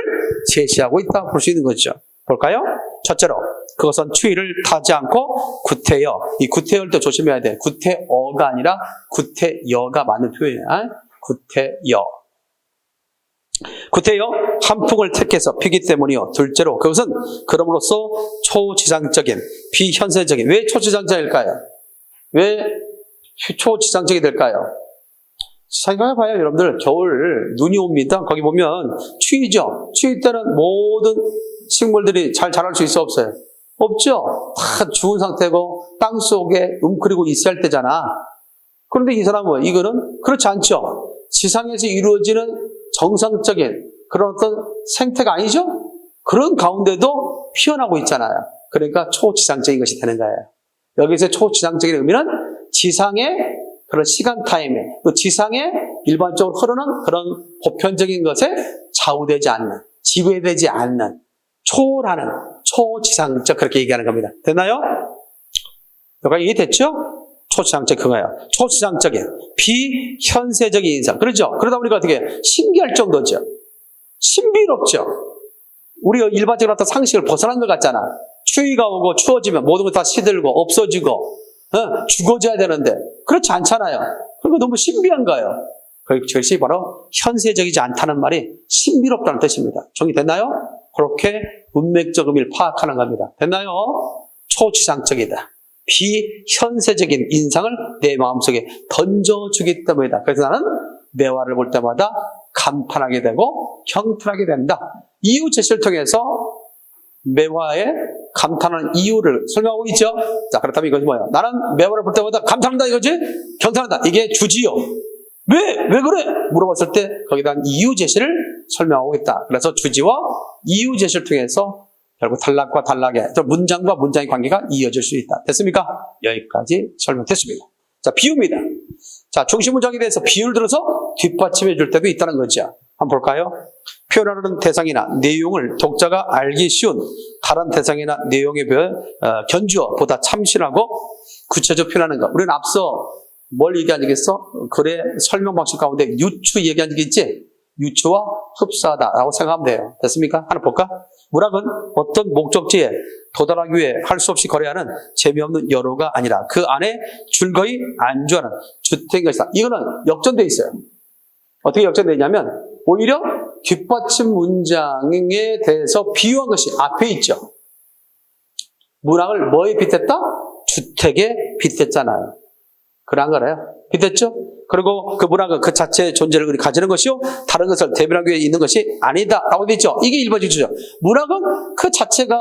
제시하고 있다 볼 수 있는 거죠. 볼까요? 첫째로, 그것은 추위를 타지 않고 구태여. 이 구태여를 또 조심해야 돼. 구태어가 아니라 구태여가 맞는 표현이야. 구태여. 구태여, 한풍을 택해서 피기 때문이요. 둘째로, 그것은 그럼으로써 초지상적인, 비현세적인. 왜 초지상적일까요? 왜 초지상적이 될까요? 생각해봐요, 여러분들. 겨울 눈이 옵니다. 거기 보면 추위죠. 추위 때는 모든 식물들이 잘 자랄 수 있어 없어요? 없죠. 다 죽은 상태고 땅 속에 웅크리고 있어야 할 때잖아. 그런데 이 사람은 이거는 그렇지 않죠. 지상에서 이루어지는 정상적인 그런 어떤 생태가 아니죠? 그런 가운데도 피어나고 있잖아요. 그러니까 초지상적인 것이 되는 거예요. 여기서 초지상적인 의미는 지상의 그런 시간 타임에, 또 지상에 일반적으로 흐르는 그런 보편적인 것에 좌우되지 않는, 지배되지 않는, 초라는, 초지상적, 그렇게 얘기하는 겁니다. 됐나요? 여기까지 이해됐죠? 초지상적 그거예요. 초지상적인, 비현세적인 인상. 그렇죠? 그러다 보니까 어떻게 신기할 정도죠. 신비롭죠. 우리가 일반적으로 어떤 상식을 벗어난 것 같잖아. 추위가 오고 추워지면 모든 것 다 시들고 없어지고 죽어져야 되는데 그렇지 않잖아요. 그리고 너무 신비한 거예요. 그것이 바로 현세적이지 않다는 말이 신비롭다는 뜻입니다. 정리됐나요? 그렇게 문맥적 의미를 파악하는 겁니다. 됐나요? 초지상적이다. 비현세적인 인상을 내 마음속에 던져주기 때문이다. 그래서 나는 매화를 볼 때마다 감탄하게 되고 경탄하게 된다. 이유 제시를 통해서 매화에 감탄하는 이유를 설명하고 있죠. 자, 그렇다면 이것이 뭐예요? 나는 매화를 볼 때마다 감탄한다 이거지? 경탄한다. 이게 주지요. 왜 그래? 물어봤을 때 거기에 대한 이유 제시를 설명하고 있다. 그래서 주지와 이유 제시를 통해서 결국 단락과 단락의 문장과 문장의 관계가 이어질 수 있다. 됐습니까? 여기까지 설명됐습니다. 자, 비유입니다. 자, 중심 문장에 대해서 비유를 들어서 뒷받침해 줄 때도 있다는 거죠. 한번 볼까요? 표현하는 대상이나 내용을 독자가 알기 쉬운 다른 대상이나 내용에 비해 견주어 보다 참신하고 구체적으로 표현하는 것. 우리는 앞서 뭘 얘기한 적이 있어? 글의 설명 방식 가운데 유추 얘기한 적이 있지? 유추와 흡사하다라고 생각하면 돼요. 됐습니까? 하나 볼까? 문학은 어떤 목적지에 도달하기 위해 할 수 없이 거래하는 재미없는 여로가 아니라 그 안에 즐거이 안주하는 주택인 것이다. 이거는 역전되어 있어요. 어떻게 역전되어 있냐면 오히려 뒷받침 문장에 대해서 비유한 것이 앞에 있죠. 문학을 뭐에 빗댔다? 주택에 빗댔잖아요. 그런 거래요. 빗댔죠? 그리고 그 문학은 그 자체의 존재를 가지는 것이요 다른 것을 대변하기 위해 있는 것이 아니다 라고 되어 있죠. 이게 1번 주죠. 문학은 그 자체가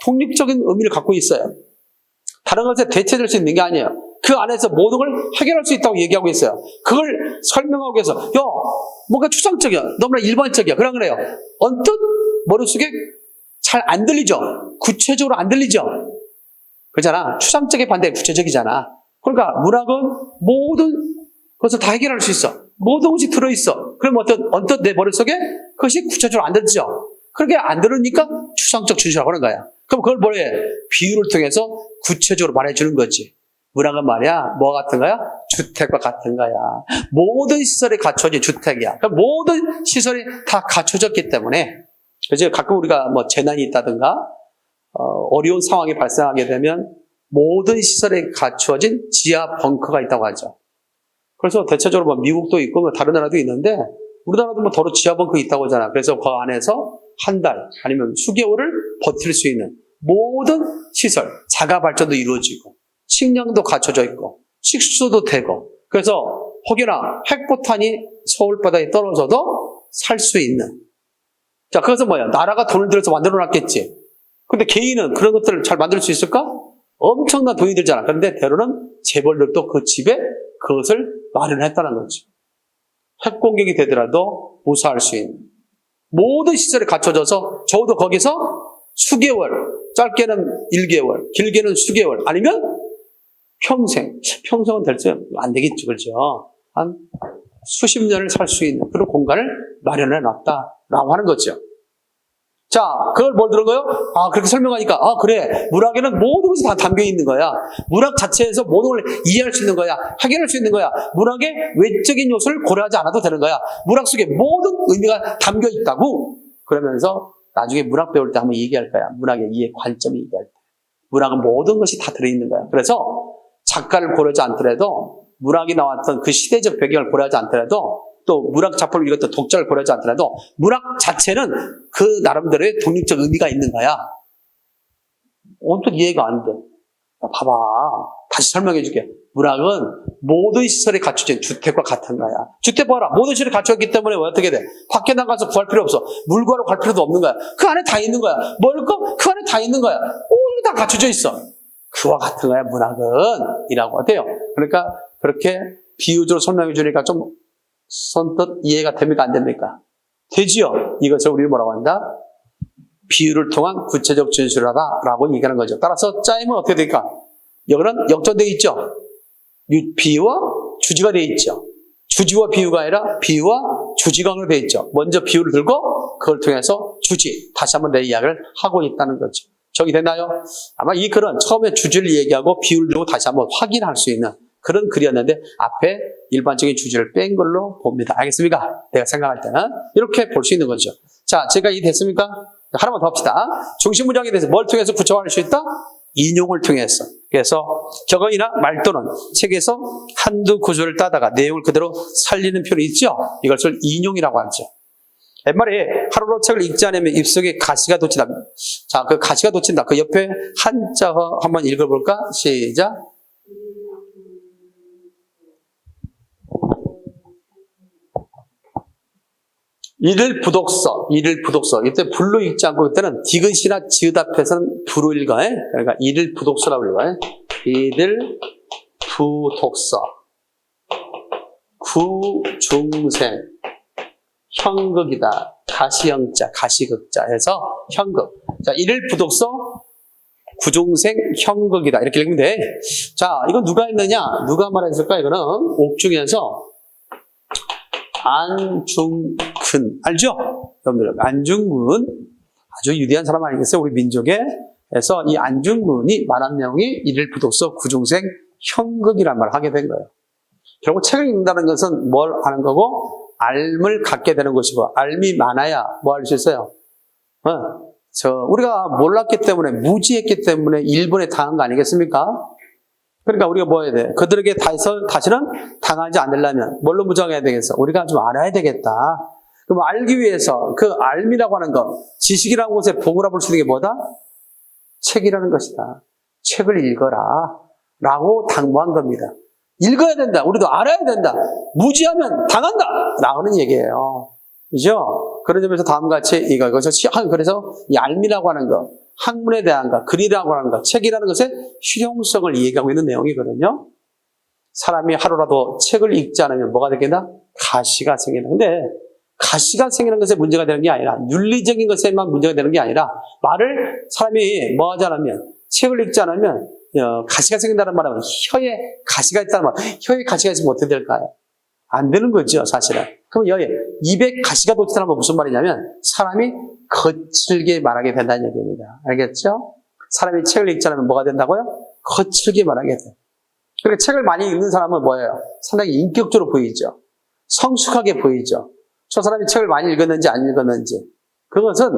독립적인 의미를 갖고 있어요. 다른 것에 대체될 수 있는 게 아니에요. 그 안에서 모든 걸 해결할 수 있다고 얘기하고 있어요. 그걸 설명하기 위해서 뭔가 추상적이야. 너무나 일반적이야. 그런 거래요. 언뜻 머릿속에 잘 안 들리죠. 구체적으로 안 들리죠. 그렇잖아. 추상적의 반대 구체적이잖아. 그러니까 문학은 모든 것을 다 해결할 수 있어. 모든 것이 들어있어. 그럼 언뜻 내 머릿속에 그것이 구체적으로 안 들리죠. 그렇게 안 들으니까 추상적 준수라고 하는 거야. 그럼 그걸 뭐래? 비유를 통해서 구체적으로 말해주는 거지. 문학은 말이야, 뭐가 같은 거야? 주택과 같은 거야. 모든 시설이 갖춰진 주택이야. 그러니까 모든 시설이 다 갖춰졌기 때문에, 그래서 가끔 우리가 뭐 재난이 있다든가, 어려운 상황이 발생하게 되면, 모든 시설에 갖추어진 지하 벙커가 있다고 하죠. 그래서 대체적으로 뭐 미국도 있고 뭐 다른 나라도 있는데 우리나라도 뭐 도로 지하 벙커 있다고 하잖아. 그래서 그 안에서 한 달 아니면 수개월을 버틸 수 있는 모든 시설, 자가 발전도 이루어지고 식량도 갖춰져 있고 식수도 되고 그래서 혹여나 핵포탄이 서울 바다에 떨어져도 살 수 있는. 자, 그것은 뭐야? 나라가 돈을 들여서 만들어 놨겠지. 근데 개인은 그런 것들을 잘 만들 수 있을까? 엄청난 돈이 들잖아. 그런데 때로는 재벌들도 그 집에 그것을 마련했다는 거지. 핵 공격이 되더라도 무사할 수 있는 모든 시설이 갖춰져서 적어도 거기서 수개월, 짧게는 1개월, 길게는 수개월, 아니면 평생은 될지 안 되겠죠. 그렇죠? 한 수십 년을 살 수 있는 그런 공간을 마련해 놨다라고 하는 거죠. 자, 그걸 뭘 들은 거예요? 아, 그렇게 설명하니까, 아, 그래. 문학에는 모든 것이 다 담겨 있는 거야. 문학 자체에서 모든 걸 이해할 수 있는 거야. 해결할 수 있는 거야. 문학의 외적인 요소를 고려하지 않아도 되는 거야. 문학 속에 모든 의미가 담겨 있다고. 그러면서 나중에 문학 배울 때 한번 얘기할 거야. 문학의 이해 관점이 얘기할 때. 문학은 모든 것이 다 들어있는 거야. 그래서 작가를 고려하지 않더라도 문학이 나왔던 그 시대적 배경을 고려하지 않더라도 또 문학 작품을 읽었던 독자를 고려하지 않더라도 문학 자체는 그 나름대로의 독립적 의미가 있는 거야. 온통 이해가 안 돼. 봐봐. 다시 설명해 줄게. 문학은 모든 시설이 갖춰진 주택과 같은 거야. 주택 봐라. 모든 시설이 갖춰있기 때문에 어떻게 돼? 밖에 나가서 구할 필요 없어. 물 구하러 갈 필요도 없는 거야. 그 안에 다 있는 거야. 먹을 거? 그 안에 다 있는 거야. 오, 다 갖춰져 있어. 그와 같은 거야, 문학은. 이라고 돼요. 그러니까 그렇게 비유적으로 설명해 주니까 좀 선뜻 이해가 됩니까? 안 됩니까? 되지요? 이것을 우리는 뭐라고 한다? 비유를 통한 구체적 진술하다라고 얘기하는 거죠. 따라서 짜임은 어떻게 될까? 여기는 역전되어 있죠. 비유와 주지가 되어 있죠. 주지와 비유가 아니라 비유와 주지가 되어 있죠. 먼저 비유를 들고 그걸 통해서 주지, 다시 한번 내 이야기를 하고 있다는 거죠. 정리됐나요? 아마 이 글은 처음에 주지를 얘기하고 비유를 들고 다시 한번 확인할 수 있는 그런 글이었는데 앞에 일반적인 주제를 뺀 걸로 봅니다. 알겠습니까? 내가 생각할 때는 이렇게 볼 수 있는 거죠. 자, 제가 이해됐습니까? 하나만 더 합시다. 중심 문장에 대해서 뭘 통해서 구체화할 수 있다? 인용을 통해서. 그래서 격언이나 말또는 책에서 한두 구조를 따다가 내용을 그대로 살리는 표현이 있죠? 이것을 인용이라고 하죠. 옛말에 하루로 책을 읽지 않으면 입속에 가시가 돋친다. 자, 그 가시가 돋친다. 그 옆에 한자 한번 읽어볼까? 시작. 이를 부독서. 이때 불로 읽지 않고 그때는 디귿이나 지읒 앞에서는 부로 읽어. 그러니까 이를 부독서라고 읽어. 이를 부독서. 구중생. 형극이다. 가시형자, 가시극자 해서 형극. 자, 이를 부독서. 구중생 형극이다. 이렇게 읽으면 돼. 자, 이건 누가 했느냐? 누가 말했을까? 이거는 옥중에서 안중근. 알죠? 여러분들, 안중근. 아주 위대한 사람 아니겠어요? 우리 민족에. 그래서 이 안중근이 말한 내용이 이를 부독서 구중생 형극이란 말을 하게 된 거예요. 결국 책을 읽는다는 것은 뭘 하는 거고? 알을 갖게 되는 것이고, 알미 많아야 뭐 할 수 있어요? 우리가 몰랐기 때문에, 무지했기 때문에 일본에 당한 거 아니겠습니까? 그러니까 우리가 뭐 해야 돼? 그들에게 다시는 당하지 않으려면 뭘로 무장해야 되겠어? 우리가 좀 알아야 되겠다. 그럼 알기 위해서 그 알미라고 하는 것, 지식이라는 곳에 복을 볼 수 있는 게 뭐다? 책이라는 것이다. 책을 읽어라. 라고 당부한 겁니다. 읽어야 된다. 우리도 알아야 된다. 무지하면 당한다. 라는 얘기예요. 그죠? 그런 점에서 다음같이 그래서 이 알미라고 하는 것, 학문에 대한 것, 글이라고 하는 것, 책이라는 것의 실용성을 얘기하고 있는 내용이거든요. 사람이 하루라도 책을 읽지 않으면 뭐가 되겠나? 가시가 생기는. 근데 가시가 생기는 것에 문제가 되는 게 아니라 윤리적인 것에만 문제가 되는 게 아니라 말을 사람이 뭐 하지 않으면 책을 읽지 않으면 가시가 생긴다는 말은 혀에 가시가 있다는 말. 혀에 가시가 있으면 어떻게 될까요? 안 되는 거죠, 사실은. 그럼 입에 가시가 돋친다는 건 무슨 말이냐면 사람이 거칠게 말하게 된다는 얘기입니다. 알겠죠? 사람이 책을 읽지 않으면 뭐가 된다고요? 거칠게 말하게 돼. 그러니까 책을 많이 읽는 사람은 뭐예요? 상당히 인격적으로 보이죠. 성숙하게 보이죠. 저 사람이 책을 많이 읽었는지 안 읽었는지. 그것은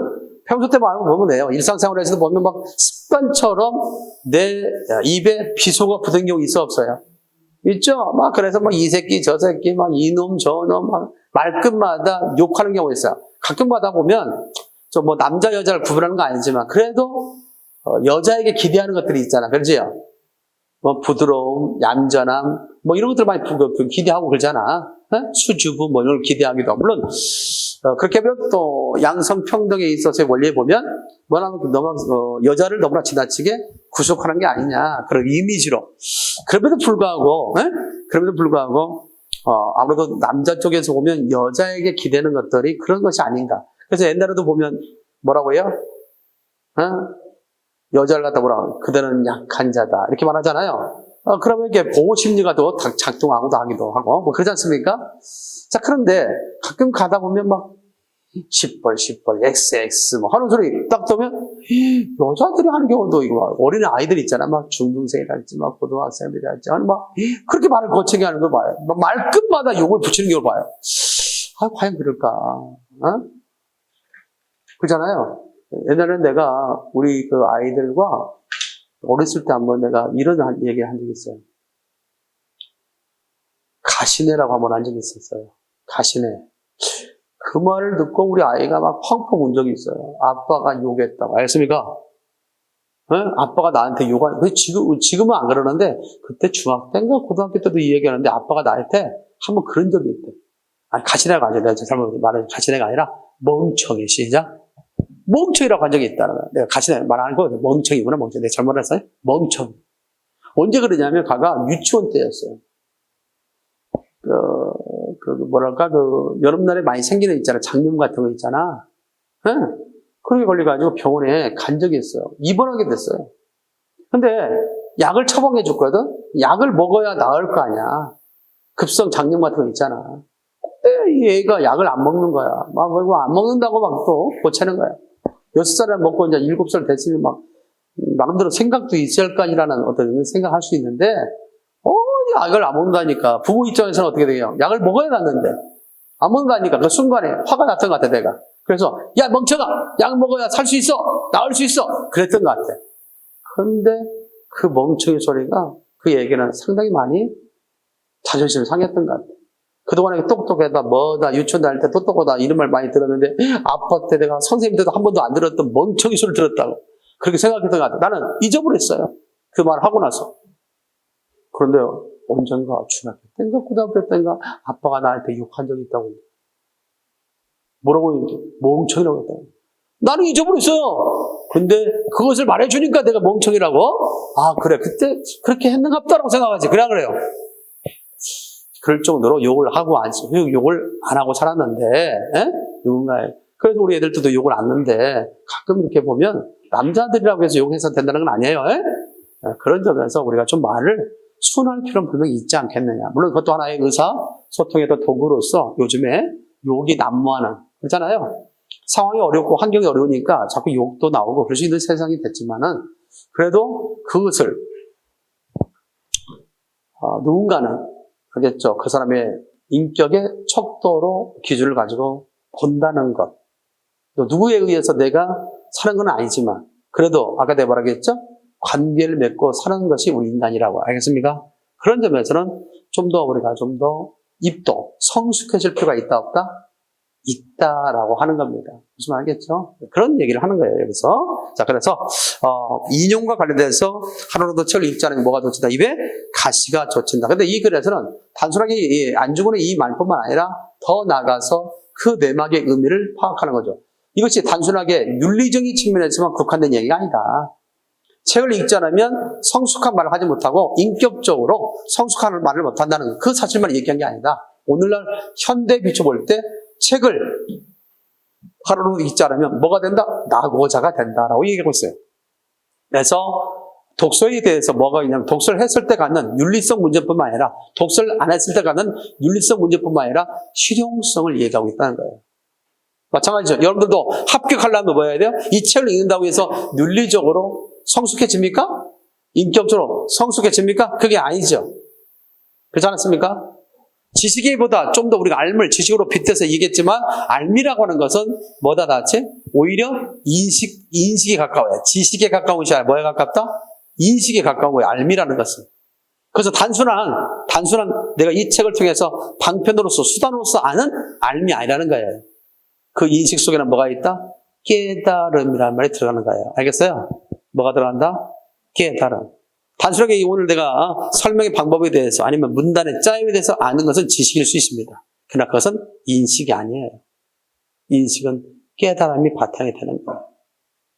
평소 때 보면 돼요. 일상생활에서도 보면 막 습관처럼 내 입에 비속어 붙은 경우 있어 없어요? 있죠? 막 그래서 막 이 새끼 저 새끼 막 이놈 저놈 막 말끝마다 욕하는 경우가 있어요. 가끔가다 보면 좀 뭐 남자 여자를 구분하는 거 아니지만 그래도 여자에게 기대하는 것들이 있잖아. 그렇지요? 뭐 부드러움, 얌전함 뭐 이런 것들 많이 기대하고 그러잖아. 수줍음 뭐 이런 걸 기대하기도 하고. 물론 그렇게 하면 또 양성평등에 있어서의 원리에 보면 뭐냐면 너무 여자를 너무나 지나치게 구속하는 게 아니냐 그런 이미지로. 그럼에도 불구하고 아무래도 남자 쪽에서 보면 여자에게 기대는 것들이 그런 것이 아닌가. 그래서 옛날에도 보면 뭐라고 해요? 여자를 갖다 뭐라고 그대는 약한 자다 이렇게 말하잖아요. 그러면 이게 보호 심리가 또 작동하고도 하기도 하고 뭐 그러지 않습니까? 자, 그런데 가끔 가다 보면 막 시뻘 XX 뭐 하는 소리 딱 들으면 여자들이 하는 경우도 이거 어린 아이들 있잖아. 막 중등생이랄지 막 고등학생들이랄지 막 그렇게 말을 거칠게 하는 걸 봐요. 막 말끝마다 욕을 붙이는 경우를 봐요. 과연 그럴까? 그렇잖아요. 옛날에 내가 우리 그 아이들과 어렸을 때 한번 내가 이런 얘기 한 적이 있어요. 가시네라고 한번 한 적이 있었어요. 가시네. 그 말을 듣고 우리 아이가 막 펑펑 운 적이 있어요. 아빠가 욕했다고. 알겠습니까? 아빠가 나한테 욕한, 지금은 안 그러는데, 그때 중학교 때인가 고등학교 때도 이 얘기 하는데, 아빠가 나한테 한번 그런 적이 있대. 아니, 가시네가 아니라, 내가 잘못 말하는 가시네가 아니라, 멍청이, 시작. 멍청이라고 한 적이 있다는 거야. 내가 가시네 말하는 거, 멍청이구나, 멍청이. 내가 잘못했어요? 멍청이. 언제 그러냐면, 가가 유치원 때였어요. 여름날에 많이 생기는 있잖아. 장염 같은 거 있잖아. 그렇게 걸려가지고 병원에 간 적이 있어요. 입원하게 됐어요. 근데 약을 처방해 줬거든? 약을 먹어야 나을 거 아니야. 급성 장염 같은 거 있잖아. 근데 얘가 약을 안 먹는 거야. 막, 안 먹는다고 막 또 고치는 거야. 6살에 먹고 이제 7살 됐으면 막, 나름대로 생각도 있을 거 아니라는 어떤 생각할 수 있는데, 약을 안 먹는다니까. 부모 입장에서는 어떻게 돼요? 약을 먹어야 낫는데. 안 먹는다니까. 그 순간에 화가 났던 것 같아, 내가. 그래서, 야, 멍청아! 약 먹어야 살 수 있어! 나을 수 있어! 그랬던 것 같아. 근데 그 멍청이 소리가 그 얘기는 상당히 많이 자존심을 상했던 것 같아. 그동안에 똑똑하다, 뭐다, 유치원 다닐 때 똑똑하다, 이런 말 많이 들었는데, 아빠 때 내가 선생님 때도 한 번도 안 들었던 멍청이 소리를 들었다고. 그렇게 생각했던 것 같아. 나는 잊어버렸어요. 그 말을 하고 나서. 그런데 언젠가 중학교 때인가 고등학교 때인가 아빠가 나한테 욕한 적이 있다고. 뭐라고 이렇게 멍청이라고 했다고. 나는 잊어버렸어요. 근데 그것을 말해주니까 내가 멍청이라고? 아, 그래. 그때 그렇게 했는가 보다라고 생각하지. 그래요. 그럴 정도로 욕을 안 하고 살았는데, 누군가에. 그래서 우리 애들도 욕을 안 하는데, 가끔 이렇게 보면, 남자들이라고 해서 욕해서 된다는 건 아니에요. 그런 점에서 우리가 좀 말을 순할 필요는 분명히 있지 않겠느냐. 물론 그것도 하나의 의사소통의 도구로서 요즘에 욕이 난무하는, 그렇잖아요. 상황이 어렵고 환경이 어려우니까 자꾸 욕도 나오고 그럴 수 있는 세상이 됐지만은, 그래도 그것을, 누군가는, 그겠죠. 그 사람의 인격의 척도로 기준을 가지고 본다는 것. 또 누구에 의해서 내가 사는 건 아니지만, 그래도 아까 내가 말하겠죠? 관계를 맺고 사는 것이 우리 인간이라고. 알겠습니까? 그런 점에서는 우리가 좀 더 입도 성숙해질 필요가 있다, 없다? 있다라고 하는 겁니다. 무슨 말이겠죠? 그런 얘기를 하는 거예요, 여기서. 자, 그래서, 인용과 관련돼서 하루라도 책을 읽지 않으면 뭐가 돋친다? 입에 가시가 돋친다. 근데 이 글에서는 단순하게 안중근의 이 말뿐만 아니라 더 나아가서 그 내막의 의미를 파악하는 거죠. 이것이 단순하게 윤리적인 측면에서만 국한된 얘기가 아니다. 책을 읽지 않으면 성숙한 말을 하지 못하고 인격적으로 성숙한 말을 못한다는 그 사실만 얘기한 게 아니다. 오늘날 현대에 비춰볼 때 책을 하루로 읽지 않으면 뭐가 된다? 낙오자가 된다라고 얘기하고 있어요. 그래서 독서에 대해서 뭐가 있냐면 독서를 했을 때 갖는 윤리성 문제뿐만 아니라 독서를 안 했을 때 갖는 윤리성 문제뿐만 아니라 실용성을 얘기하고 있다는 거예요. 마찬가지죠. 여러분들도 합격하려면 뭐 해야 돼요? 이 책을 읽는다고 해서 윤리적으로 성숙해집니까? 인격적으로 성숙해집니까? 그게 아니죠. 그렇지 않습니까? 지식이보다 좀 더 우리가 알을 지식으로 빗대서 얘기했지만 알미라고 하는 것은 뭐다 다치? 오히려 인식에 가까워요. 지식에 가까운 것이 아니라 뭐에 가깝다? 인식에 가까운 거예요. 알미라는 것은. 그래서 단순한 내가 이 책을 통해서 방편으로서 수단으로서 아는 알미 아니라는 거예요. 그 인식 속에는 뭐가 있다? 깨달음이라는 말이 들어가는 거예요. 알겠어요? 뭐가 들어간다? 깨달음. 단순하게 오늘 내가 설명의 방법에 대해서 아니면 문단의 짜임에 대해서 아는 것은 지식일 수 있습니다. 그러나 그것은 인식이 아니에요. 인식은 깨달음이 바탕이 되는 거예요.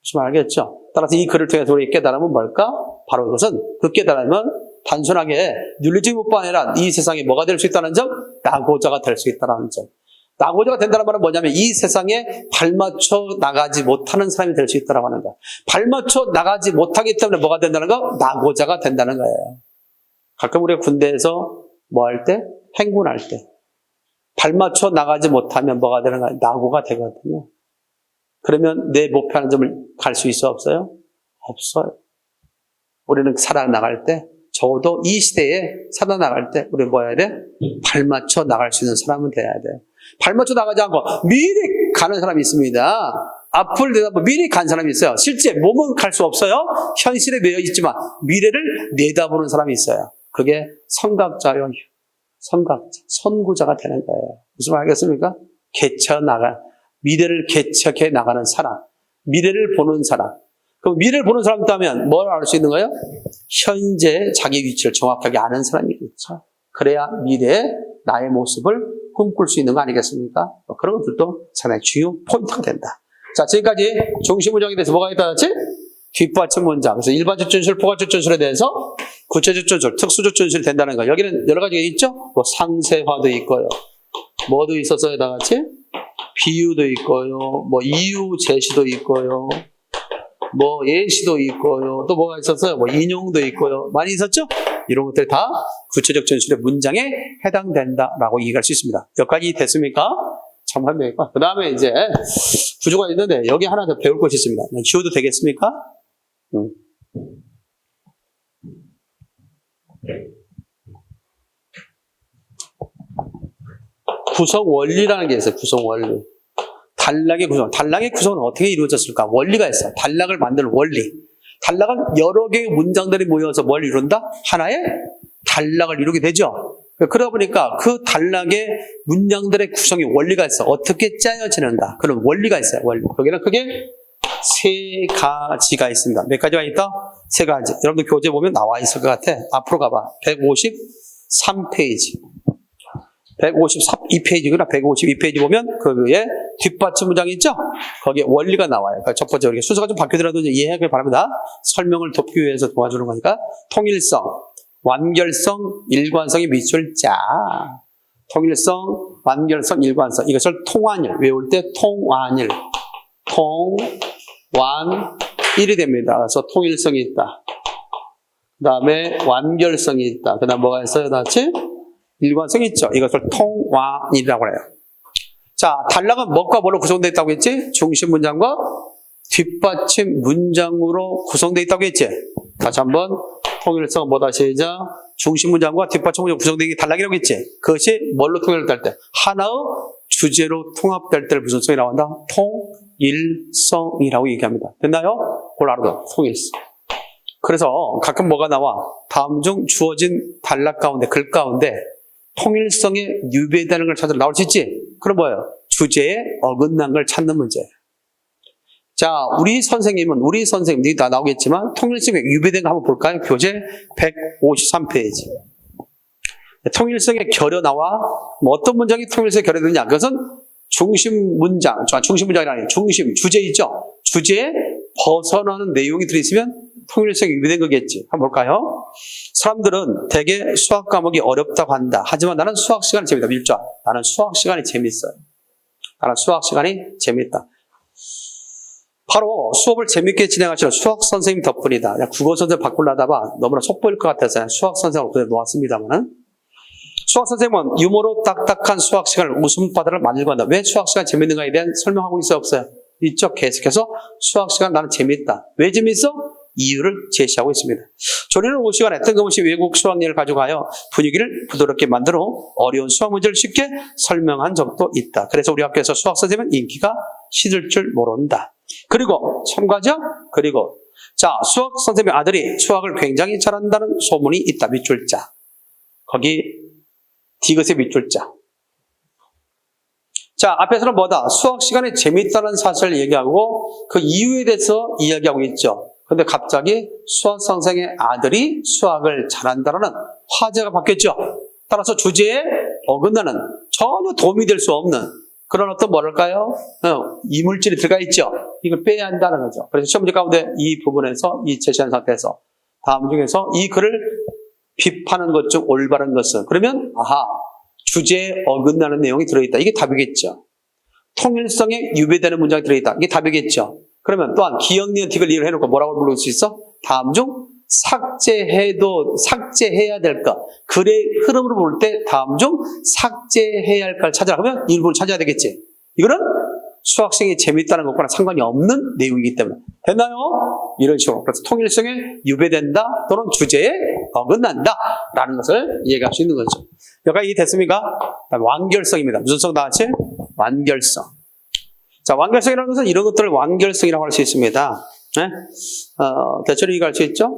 무슨 말 알겠죠? 따라서 이 글을 통해서 우리 깨달음은 뭘까? 바로 그것은 그 깨달음은 단순하게 윤리적인 것뿐 아니라 이 세상에 뭐가 될 수 있다는 점? 나고자가 될 수 있다는 점. 나고자가 된다는 말은 뭐냐면 이 세상에 발맞춰 나가지 못하는 사람이 될 수 있다고 하는 거야. 발맞춰 나가지 못하기 때문에 뭐가 된다는 거? 나고자가 된다는 거예요. 가끔 우리가 군대에서 뭐 할 때? 행군할 때. 발맞춰 나가지 못하면 뭐가 되는 거야? 나고가 되거든요. 그러면 내 목표하는 점을 갈 수 있어 없어요? 없어요. 우리는 살아나갈 때 적어도 이 시대에 살아나갈 때 우리 뭐 해야 돼? 발맞춰 나갈 수 있는 사람은 돼야 돼. 발맞춰 나가지 않고 미리 가는 사람이 있습니다. 앞을 내다보고 미리 간 사람이 있어요. 실제 몸은 갈 수 없어요. 현실에 매여 있지만 미래를 내다보는 사람이 있어요. 그게 선각자요. 선각자, 선구자가 되는 거예요. 무슨 말 알겠습니까? 미래를 개척해 나가는 사람. 미래를 보는 사람. 그럼 미래를 보는 사람 있다면 뭘 알 수 있는 거예요? 현재 자기 위치를 정확하게 아는 사람이겠죠. 그래야 미래에 나의 모습을 꿈꿀 수 있는 거 아니겠습니까? 그런 것들도 상당히 중요 포인트가 된다. 자, 지금까지 중심 문장에 대해서 뭐가 있다지? 뒷받침 문장. 그래서 일반적 준술, 포괄적 준술에 대해서 구체적 준술, 특수적 준술이 된다는 거. 여기는 여러 가지가 있죠? 뭐 상세화도 있고요. 뭐도 있었어요, 다 같이? 비유도 있고요. 뭐 이유 제시도 있고요. 뭐 예시도 있고요. 또 뭐가 있었어요? 뭐 인용도 있고요. 많이 있었죠? 이런 것들 다 구체적 전술의 문장에 해당된다라고 얘기할 수 있습니다. 여기까지 됐습니까? 정말 되겠고. 그 다음에 이제 구조가 있는데 여기 하나 더 배울 것이 있습니다. 지워도 되겠습니까? 구성 원리라는 게 있어요. 구성 원리. 단락의 구성. 단락의 구성은 어떻게 이루어졌을까? 원리가 있어요. 단락을 만드는 원리. 단락은 여러 개의 문장들이 모여서 뭘 이룬다? 하나의 단락을 이루게 되죠. 그러다 보니까 그 단락의 문장들의 구성이 원리가 있어. 어떻게 짜여지는가? 그런 원리가 있어요. 원리. 거기는 크게 세 가지가 있습니다. 몇 가지가 있다? 세 가지. 여러분들 교재 보면 나와 있을 것 같아. 앞으로 가봐. 153페이지. 152페이지구나. 152페이지 보면 그 위에 뒷받침 문장이 있죠? 거기에 원리가 나와요. 그러니까 첫 번째, 우리가 순서가 좀 바뀌더라도 이해하길 바랍니다. 설명을 돕기 위해서 도와주는 거니까. 통일성, 완결성, 일관성이 밑줄 짜. 통일성, 완결성, 일관성. 이것을 통완일. 외울 때 통완일. 통완일이 됩니다. 그래서 통일성이 있다. 그 다음에 완결성이 있다. 그 다음 뭐가 있어요? 다시? 일관성이 있죠. 이것을 통완이라고 해요. 자, 단락은 뭐과 뭘로 구성되어 있다고 했지? 중심 문장과 뒷받침 문장으로 구성되어 있다고 했지? 다시 한번 통일성은 뭐다 시작? 중심 문장과 뒷받침 문장 구성되어 있는 게 단락이라고 했지? 그것이 뭘로 통일될 때? 하나의 주제로 통합될 때를 무슨 성이 나온다? 통일성이라고 얘기합니다. 됐나요? 그걸 알아둬. 통일성. 그래서 가끔 뭐가 나와? 다음 중 주어진 단락 가운데, 글 가운데 통일성에 유배되는 걸 찾으러 나올 수 있지? 그럼 뭐예요? 주제에 어긋난 걸 찾는 문제예요. 자, 우리 선생님이 다 나오겠지만 통일성에 유배된 거 한번 볼까요? 교재 153페이지. 통일성에 결여 나와 뭐 어떤 문장이 통일성에 결여되느냐? 그것은 중심 문장이 아니라 주제 있죠? 주제에 벗어나는 내용이 들어있으면 통일성이 유배된 거겠지. 한번 볼까요? 사람들은 대개 수학 과목이 어렵다고 한다. 하지만 나는 수학 시간이 재밌다. 밀자. 나는 수학 시간이 재밌어요. 나는 수학 시간이 재밌다. 바로 수업을 재밌게 진행하시는 수학 선생님 덕분이다. 국어 선생님 바꾸려다가 너무나 속보일 것 같아서 수학 선생님을 그대로 놓았습니다만은 수학 선생님은 유머로 딱딱한 수학 시간을 웃음바다를 만들고 한다. 왜 수학 시간 재밌는가에 대한 설명하고 있어요? 없어요? 있죠? 계속해서 수학 시간 나는 재밌다. 왜 재밌어? 이유를 제시하고 있습니다. 조리는 5시간에 뜬금없이 외국 수학예를 가져가요. 분위기를 부드럽게 만들어 어려운 수학 문제를 쉽게 설명한 적도 있다. 그래서 우리 학교에서 수학 선생님은 인기가 시들 줄 모른다. 그리고 참가자, 그리고 자, 수학 선생님의 아들이 수학을 굉장히 잘한다는 소문이 있다. 밑줄자. 거기 디귿의 밑줄자. 자, 앞에서는 뭐다? 수학 시간에 재밌다는 사실을 얘기하고 그 이유에 대해서 이야기하고 있죠. 근데 갑자기 수학 선생의 아들이 수학을 잘한다는 화제가 바뀌었죠. 따라서 주제에 어긋나는 전혀 도움이 될 수 없는 그런 어떤 뭐랄까요? 이물질이 들어가 있죠. 이걸 빼야 한다는 거죠. 그래서 시험 문제 가운데 이 부분에서 이 제시한 상태에서 다음 중에서 이 글을 비판하는 것 중 올바른 것은 그러면 아하 주제에 어긋나는 내용이 들어있다. 이게 답이겠죠. 통일성에 유배되는 문장이 들어있다. 이게 답이겠죠. 그러면 또한 기억, 니은, 틱을 이해를 해놓고 뭐라고 부를 수 있어? 다음 중 삭제해야 될 것. 글의 흐름으로 볼 때 다음 중 삭제해야 할 걸 찾아라. 그러면 일부를 찾아야 되겠지. 이거는 수학생이 재밌다는 것과는 상관이 없는 내용이기 때문에. 됐나요? 이런 식으로. 그래서 통일성에 유배된다 또는 주제에 어긋난다 라는 것을 이해할 수 있는 거죠. 여기까지 이해됐습니까? 완결성입니다. 무슨 성 나왔지? 완결성. 자, 완결성이라는 것은 이런 것들을 완결성이라고 할 수 있습니다. 네? 대체로 이해할 수 있죠?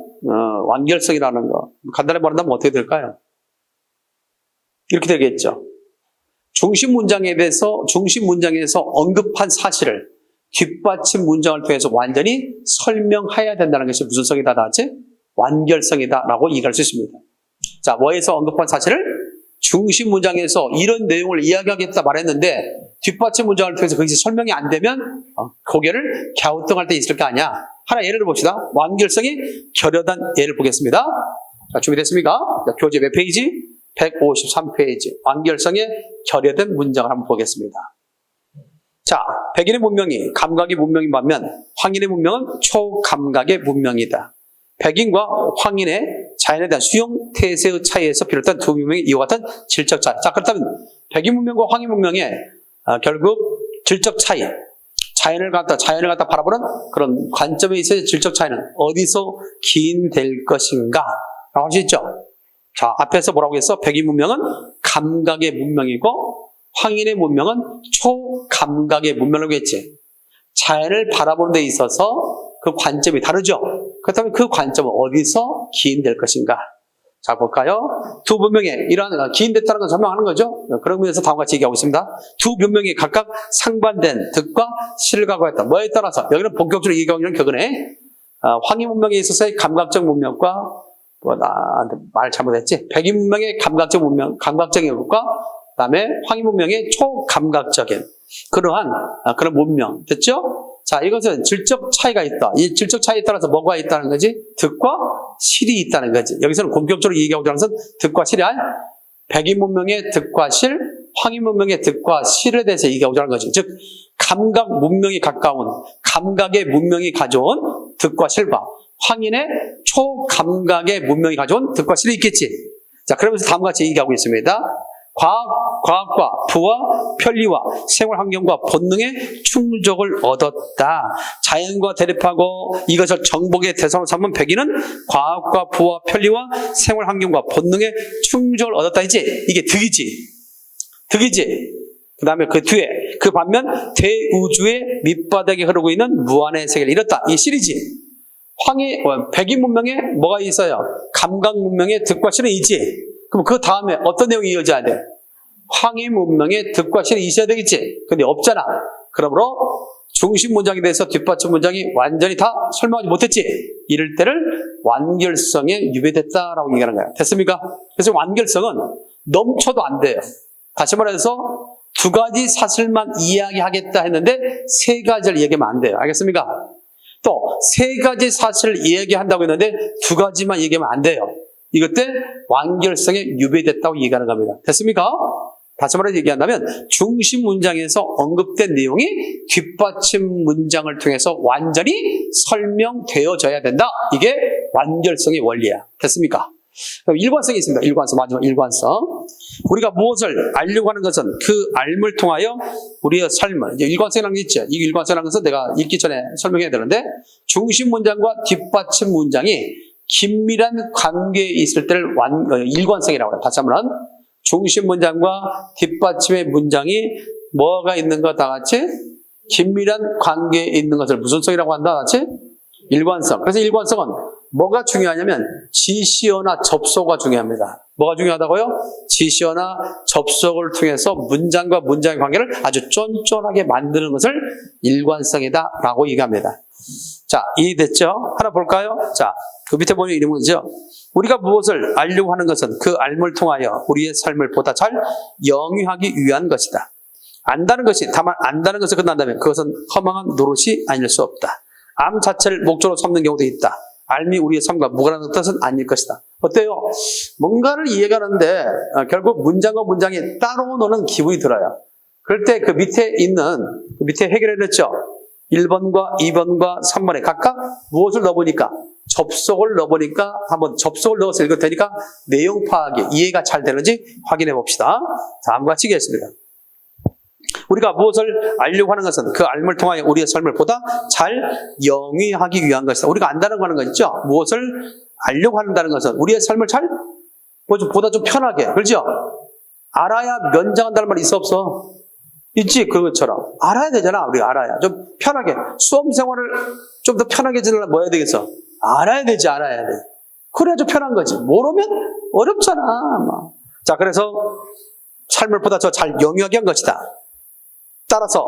완결성이라는 거. 간단히 말한다면 어떻게 될까요? 이렇게 되겠죠. 중심 문장에서 언급한 사실을 뒷받침 문장을 통해서 완전히 설명해야 된다는 것이 무슨 성이다 나왔지? 완결성이다라고 이해할 수 있습니다. 자, 뭐에서 언급한 사실을 중심 문장에서 이런 내용을 이야기하겠다 말했는데 뒷받침 문장을 통해서 그것이 설명이 안 되면 고개를 갸우뚱할 때 있을 거 아니야. 하나 예를 봅시다. 완결성이 결여된 예를 보겠습니다. 자, 준비됐습니까? 자, 교재 몇 페이지? 153페이지. 완결성에 결여된 문장을 한번 보겠습니다. 자, 백인의 문명이 감각의 문명인 반면 황인의 문명은 초감각의 문명이다. 백인과 황인의 자연에 대한 수용 태세의 차이에서 비롯한 두 문명이 이와 같은 질적 차이. 자, 그렇다면 백인 문명과 황인 문명의 결국 질적 차이, 자연을 갖다 바라보는 그런 관점에 있어서 질적 차이는 어디서 기인될 것인가? 라고 할 수 있죠. 자, 앞에서 뭐라고 했어? 백인 문명은 감각의 문명이고 황인의 문명은 초감각의 문명이라고 했지. 자연을 바라보는 데 있어서 그 관점이 다르죠. 그렇다면 그 관점은 어디서 기인될 것인가? 자, 볼까요? 두 문명에 이러한 기인됐다는 걸 설명하는 거죠. 그런 면에서 다음과 같이 얘기하고 있습니다. 두 문명이 각각 상반된 득과 실을 각오했다. 뭐에 따라서 여기는 본격적으로 얘기하고 있는 격은에 황인 문명에 있어서의 감각적 문명과 말 잘못했지. 백인 문명의 감각적인 것과 그다음에 황인 문명의 초감각적인 그러한 그런 문명 됐죠? 자, 이것은 질적 차이가 있다. 이 질적 차이에 따라서 뭐가 있다는 거지? 득과 실이 있다는 거지. 여기서는 본격적으로 얘기하고자 하는 것은 득과 실이 아니라 백인 문명의 득과 실, 황인 문명의 득과 실에 대해서 얘기하고자 하는 거지. 즉 감각 문명이 가까운 감각의 문명이 가져온 득과 실과 황인의 초감각의 문명이 가져온 득과 실이 있겠지. 자, 그러면서 다음과 같이 얘기하고 있습니다. 과학과 부와 편리와 생활 환경과 본능의 충족을 얻었다. 자연과 대립하고 이것을 정복의 대상으로 삼은 백인은 과학과 부와 편리와 생활 환경과 본능의 충족을 얻었다 했지. 이게 득이지. 그 다음에 그 뒤에 그 반면 대우주의 밑바닥에 흐르고 있는 무한의 세계를 잃었다. 이 실이지. 백인 문명에 뭐가 있어요? 감각 문명의 득과 실은 있지. 그럼 그 다음에 어떤 내용이 이어져야 돼? 황인 문명의 득과 실이 있어야 되겠지. 근데 없잖아. 그러므로 중심 문장에 대해서 뒷받침 문장이 완전히 다 설명하지 못했지. 이럴 때를 완결성에 유배됐다라고 얘기하는 거야. 됐습니까? 그래서 완결성은 넘쳐도 안 돼요. 다시 말해서 두 가지 사실만 이야기하겠다 했는데 세 가지를 얘기하면 안 돼요. 알겠습니까? 또 세 가지 사실을 이야기한다고 했는데 두 가지만 얘기하면 안 돼요. 이것 때 완결성에 유배됐다고 얘기하는 겁니다. 됐습니까? 다시 말해서 얘기한다면 중심 문장에서 언급된 내용이 뒷받침 문장을 통해서 완전히 설명되어져야 된다. 이게 완결성의 원리야. 됐습니까? 그럼 일관성이 있습니다. 일관성, 마지막 일관성. 우리가 무엇을 알려고 하는 것은 그 알을 통하여 우리의 삶을, 이제 일관성이라는 게 있죠. 이 일관성이라는 것은 내가 읽기 전에 설명해야 되는데, 중심 문장과 뒷받침 문장이 긴밀한 관계에 있을 때를 일관성이라고 해요. 다시 한번, 중심 문장과 뒷받침의 문장이 뭐가 있는 것 다 같이 긴밀한 관계에 있는 것을 무슨 성이라고 한다 같이? 일관성. 그래서 일관성은 뭐가 중요하냐면 지시어나 접속어가 중요합니다. 뭐가 중요하다고요? 지시어나 접속을 통해서 문장과 문장의 관계를 아주 쫀쫀하게 만드는 것을 일관성이다라고 얘기합니다. 자, 이해됐죠? 하나 볼까요? 자, 그 밑에 보면 이름이죠. 우리가 무엇을 알려고 하는 것은 그 알을 통하여 우리의 삶을 보다 잘 영위하기 위한 것이다. 안다는 것이, 다만 안다는 것을 끝난다면 그것은 허망한 노릇이 아닐 수 없다. 암 자체를 목적으로 삼는 경우도 있다. 알미 우리의 삶과 무관한 뜻은 아닐 것이다. 어때요? 뭔가를 이해하는데 결국 문장과 문장이 따로 노는 기분이 들어요. 그럴 때 그 밑에 있는, 그 밑에 해결해냈죠. 1번과 2번과 3번에 각각 무엇을 넣어보니까, 접속을 넣어보니까, 한번 접속을 넣어서 읽을 테니까 내용 파악이, 이해가 잘 되는지 확인해 봅시다. 다음과 같이 하겠습니다. 우리가 무엇을 알려고 하는 것은 그 알을 통하여 우리의 삶을 보다 잘 영위하기 위한 것이다. 우리가 안다는 거 하는 거 있죠? 무엇을 알려고 한다는 것은 우리의 삶을 잘, 보다 좀 편하게, 그렇죠? 알아야 면장한다는 말이 있어 없어? 있지, 그것처럼. 알아야 되잖아, 우리가 알아야. 좀 편하게. 수험 생활을 좀 더 편하게 지내려면 뭐 해야 되겠어? 알아야 되지, 알아야 돼. 그래야 좀 편한 거지. 모르면 어렵잖아. 자, 그래서 삶을 보다 더 잘 영위하게 한 것이다. 따라서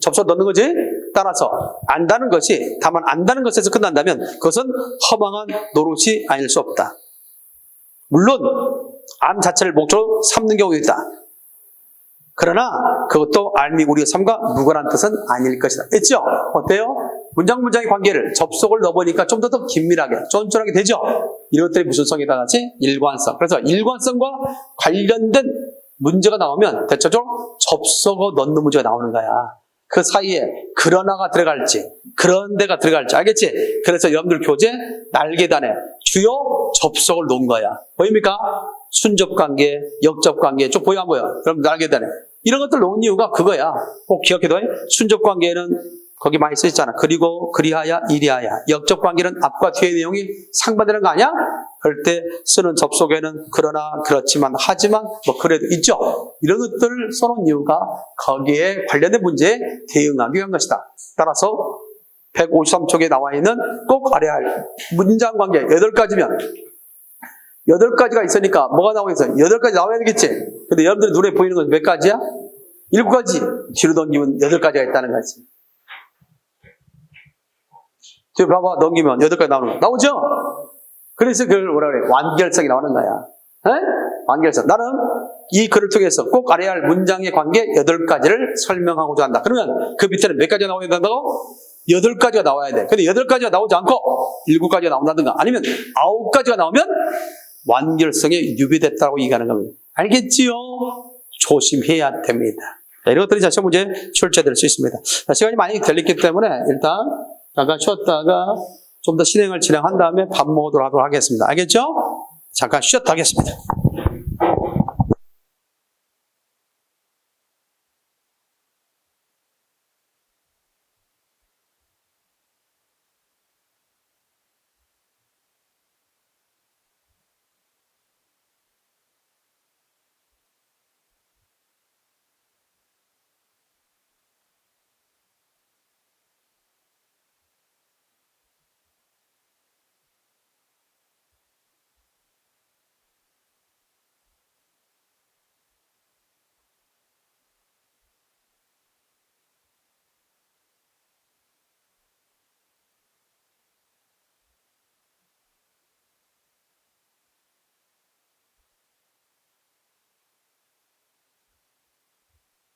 접속 넣는 거지. 따라서 안다는 것이, 다만 안다는 것에서 끝난다면 그것은 허망한 노릇이 아닐 수 없다. 물론 암 자체를 목적으로 삼는 경우도 있다. 그러나 그것도 알미 우리의 삶과 무관한 뜻은 아닐 것이다. 했죠? 어때요? 문장의 관계를 접속을 넣어보니까 좀 더 긴밀하게, 쫀쫀하게 되죠? 이런 것들이 무슨 성이다 같이? 일관성. 그래서 일관성과 관련된 문제가 나오면 대체적으로 접속어 넣는 문제가 나오는 거야. 그 사이에 그러나가 들어갈지, 그런 데가 들어갈지, 알겠지? 그래서 여러분들 교재 날개단에 주요 접속을 놓은 거야. 보입니까? 순접관계, 역접관계, 쭉 보여 안 보여? 그럼 날개단에 이런 것들 놓은 이유가 그거야. 꼭 기억해둬. 순접관계는 거기 많이 써있잖아. 그리고, 그리하여, 이리하여. 역접관계는 앞과 뒤의 내용이 상반되는 거 아니야? 그럴 때 쓰는 접속에는 그러나, 그렇지만, 하지만, 뭐 그래도 있죠. 이런 것들을 써놓은 이유가 거기에 관련된 문제에 대응하기 위한 것이다. 따라서 153쪽에 나와 있는 꼭 알아야 할 문장 관계 8가지면 8가지가 있으니까 뭐가 나오겠어? 8가지 나와야 되겠지? 근데 여러분들 눈에 보이는 건 몇 가지야? 7가지. 뒤로 넘기면 8가지가 있다는 거지. 뒤로 봐봐, 넘기면 8가지 나오는 거. 나오죠? 그래서 그걸 뭐라 그래? 완결성이 나오는 거야. 에? 완결성. 나는 이 글을 통해서 꼭 알아야 할 문장의 관계 8가지를 설명하고자 한다. 그러면 그 밑에는 몇 가지가 나와야 된다고? 8가지가 나와야 돼. 근데 8가지가 나오지 않고 7가지가 나온다든가 아니면 9가지가 나오면 완결성에 유비됐다고 얘기하는 겁니다. 알겠지요? 조심해야 됩니다. 이런 것들이 시험 문제에 출제될 수 있습니다. 자, 시간이 많이 걸렸기 때문에 일단 잠깐 쉬었다가 좀 더 진행한 다음에 밥 먹도록 하겠습니다. 알겠죠? 잠깐 쉬었다 하겠습니다.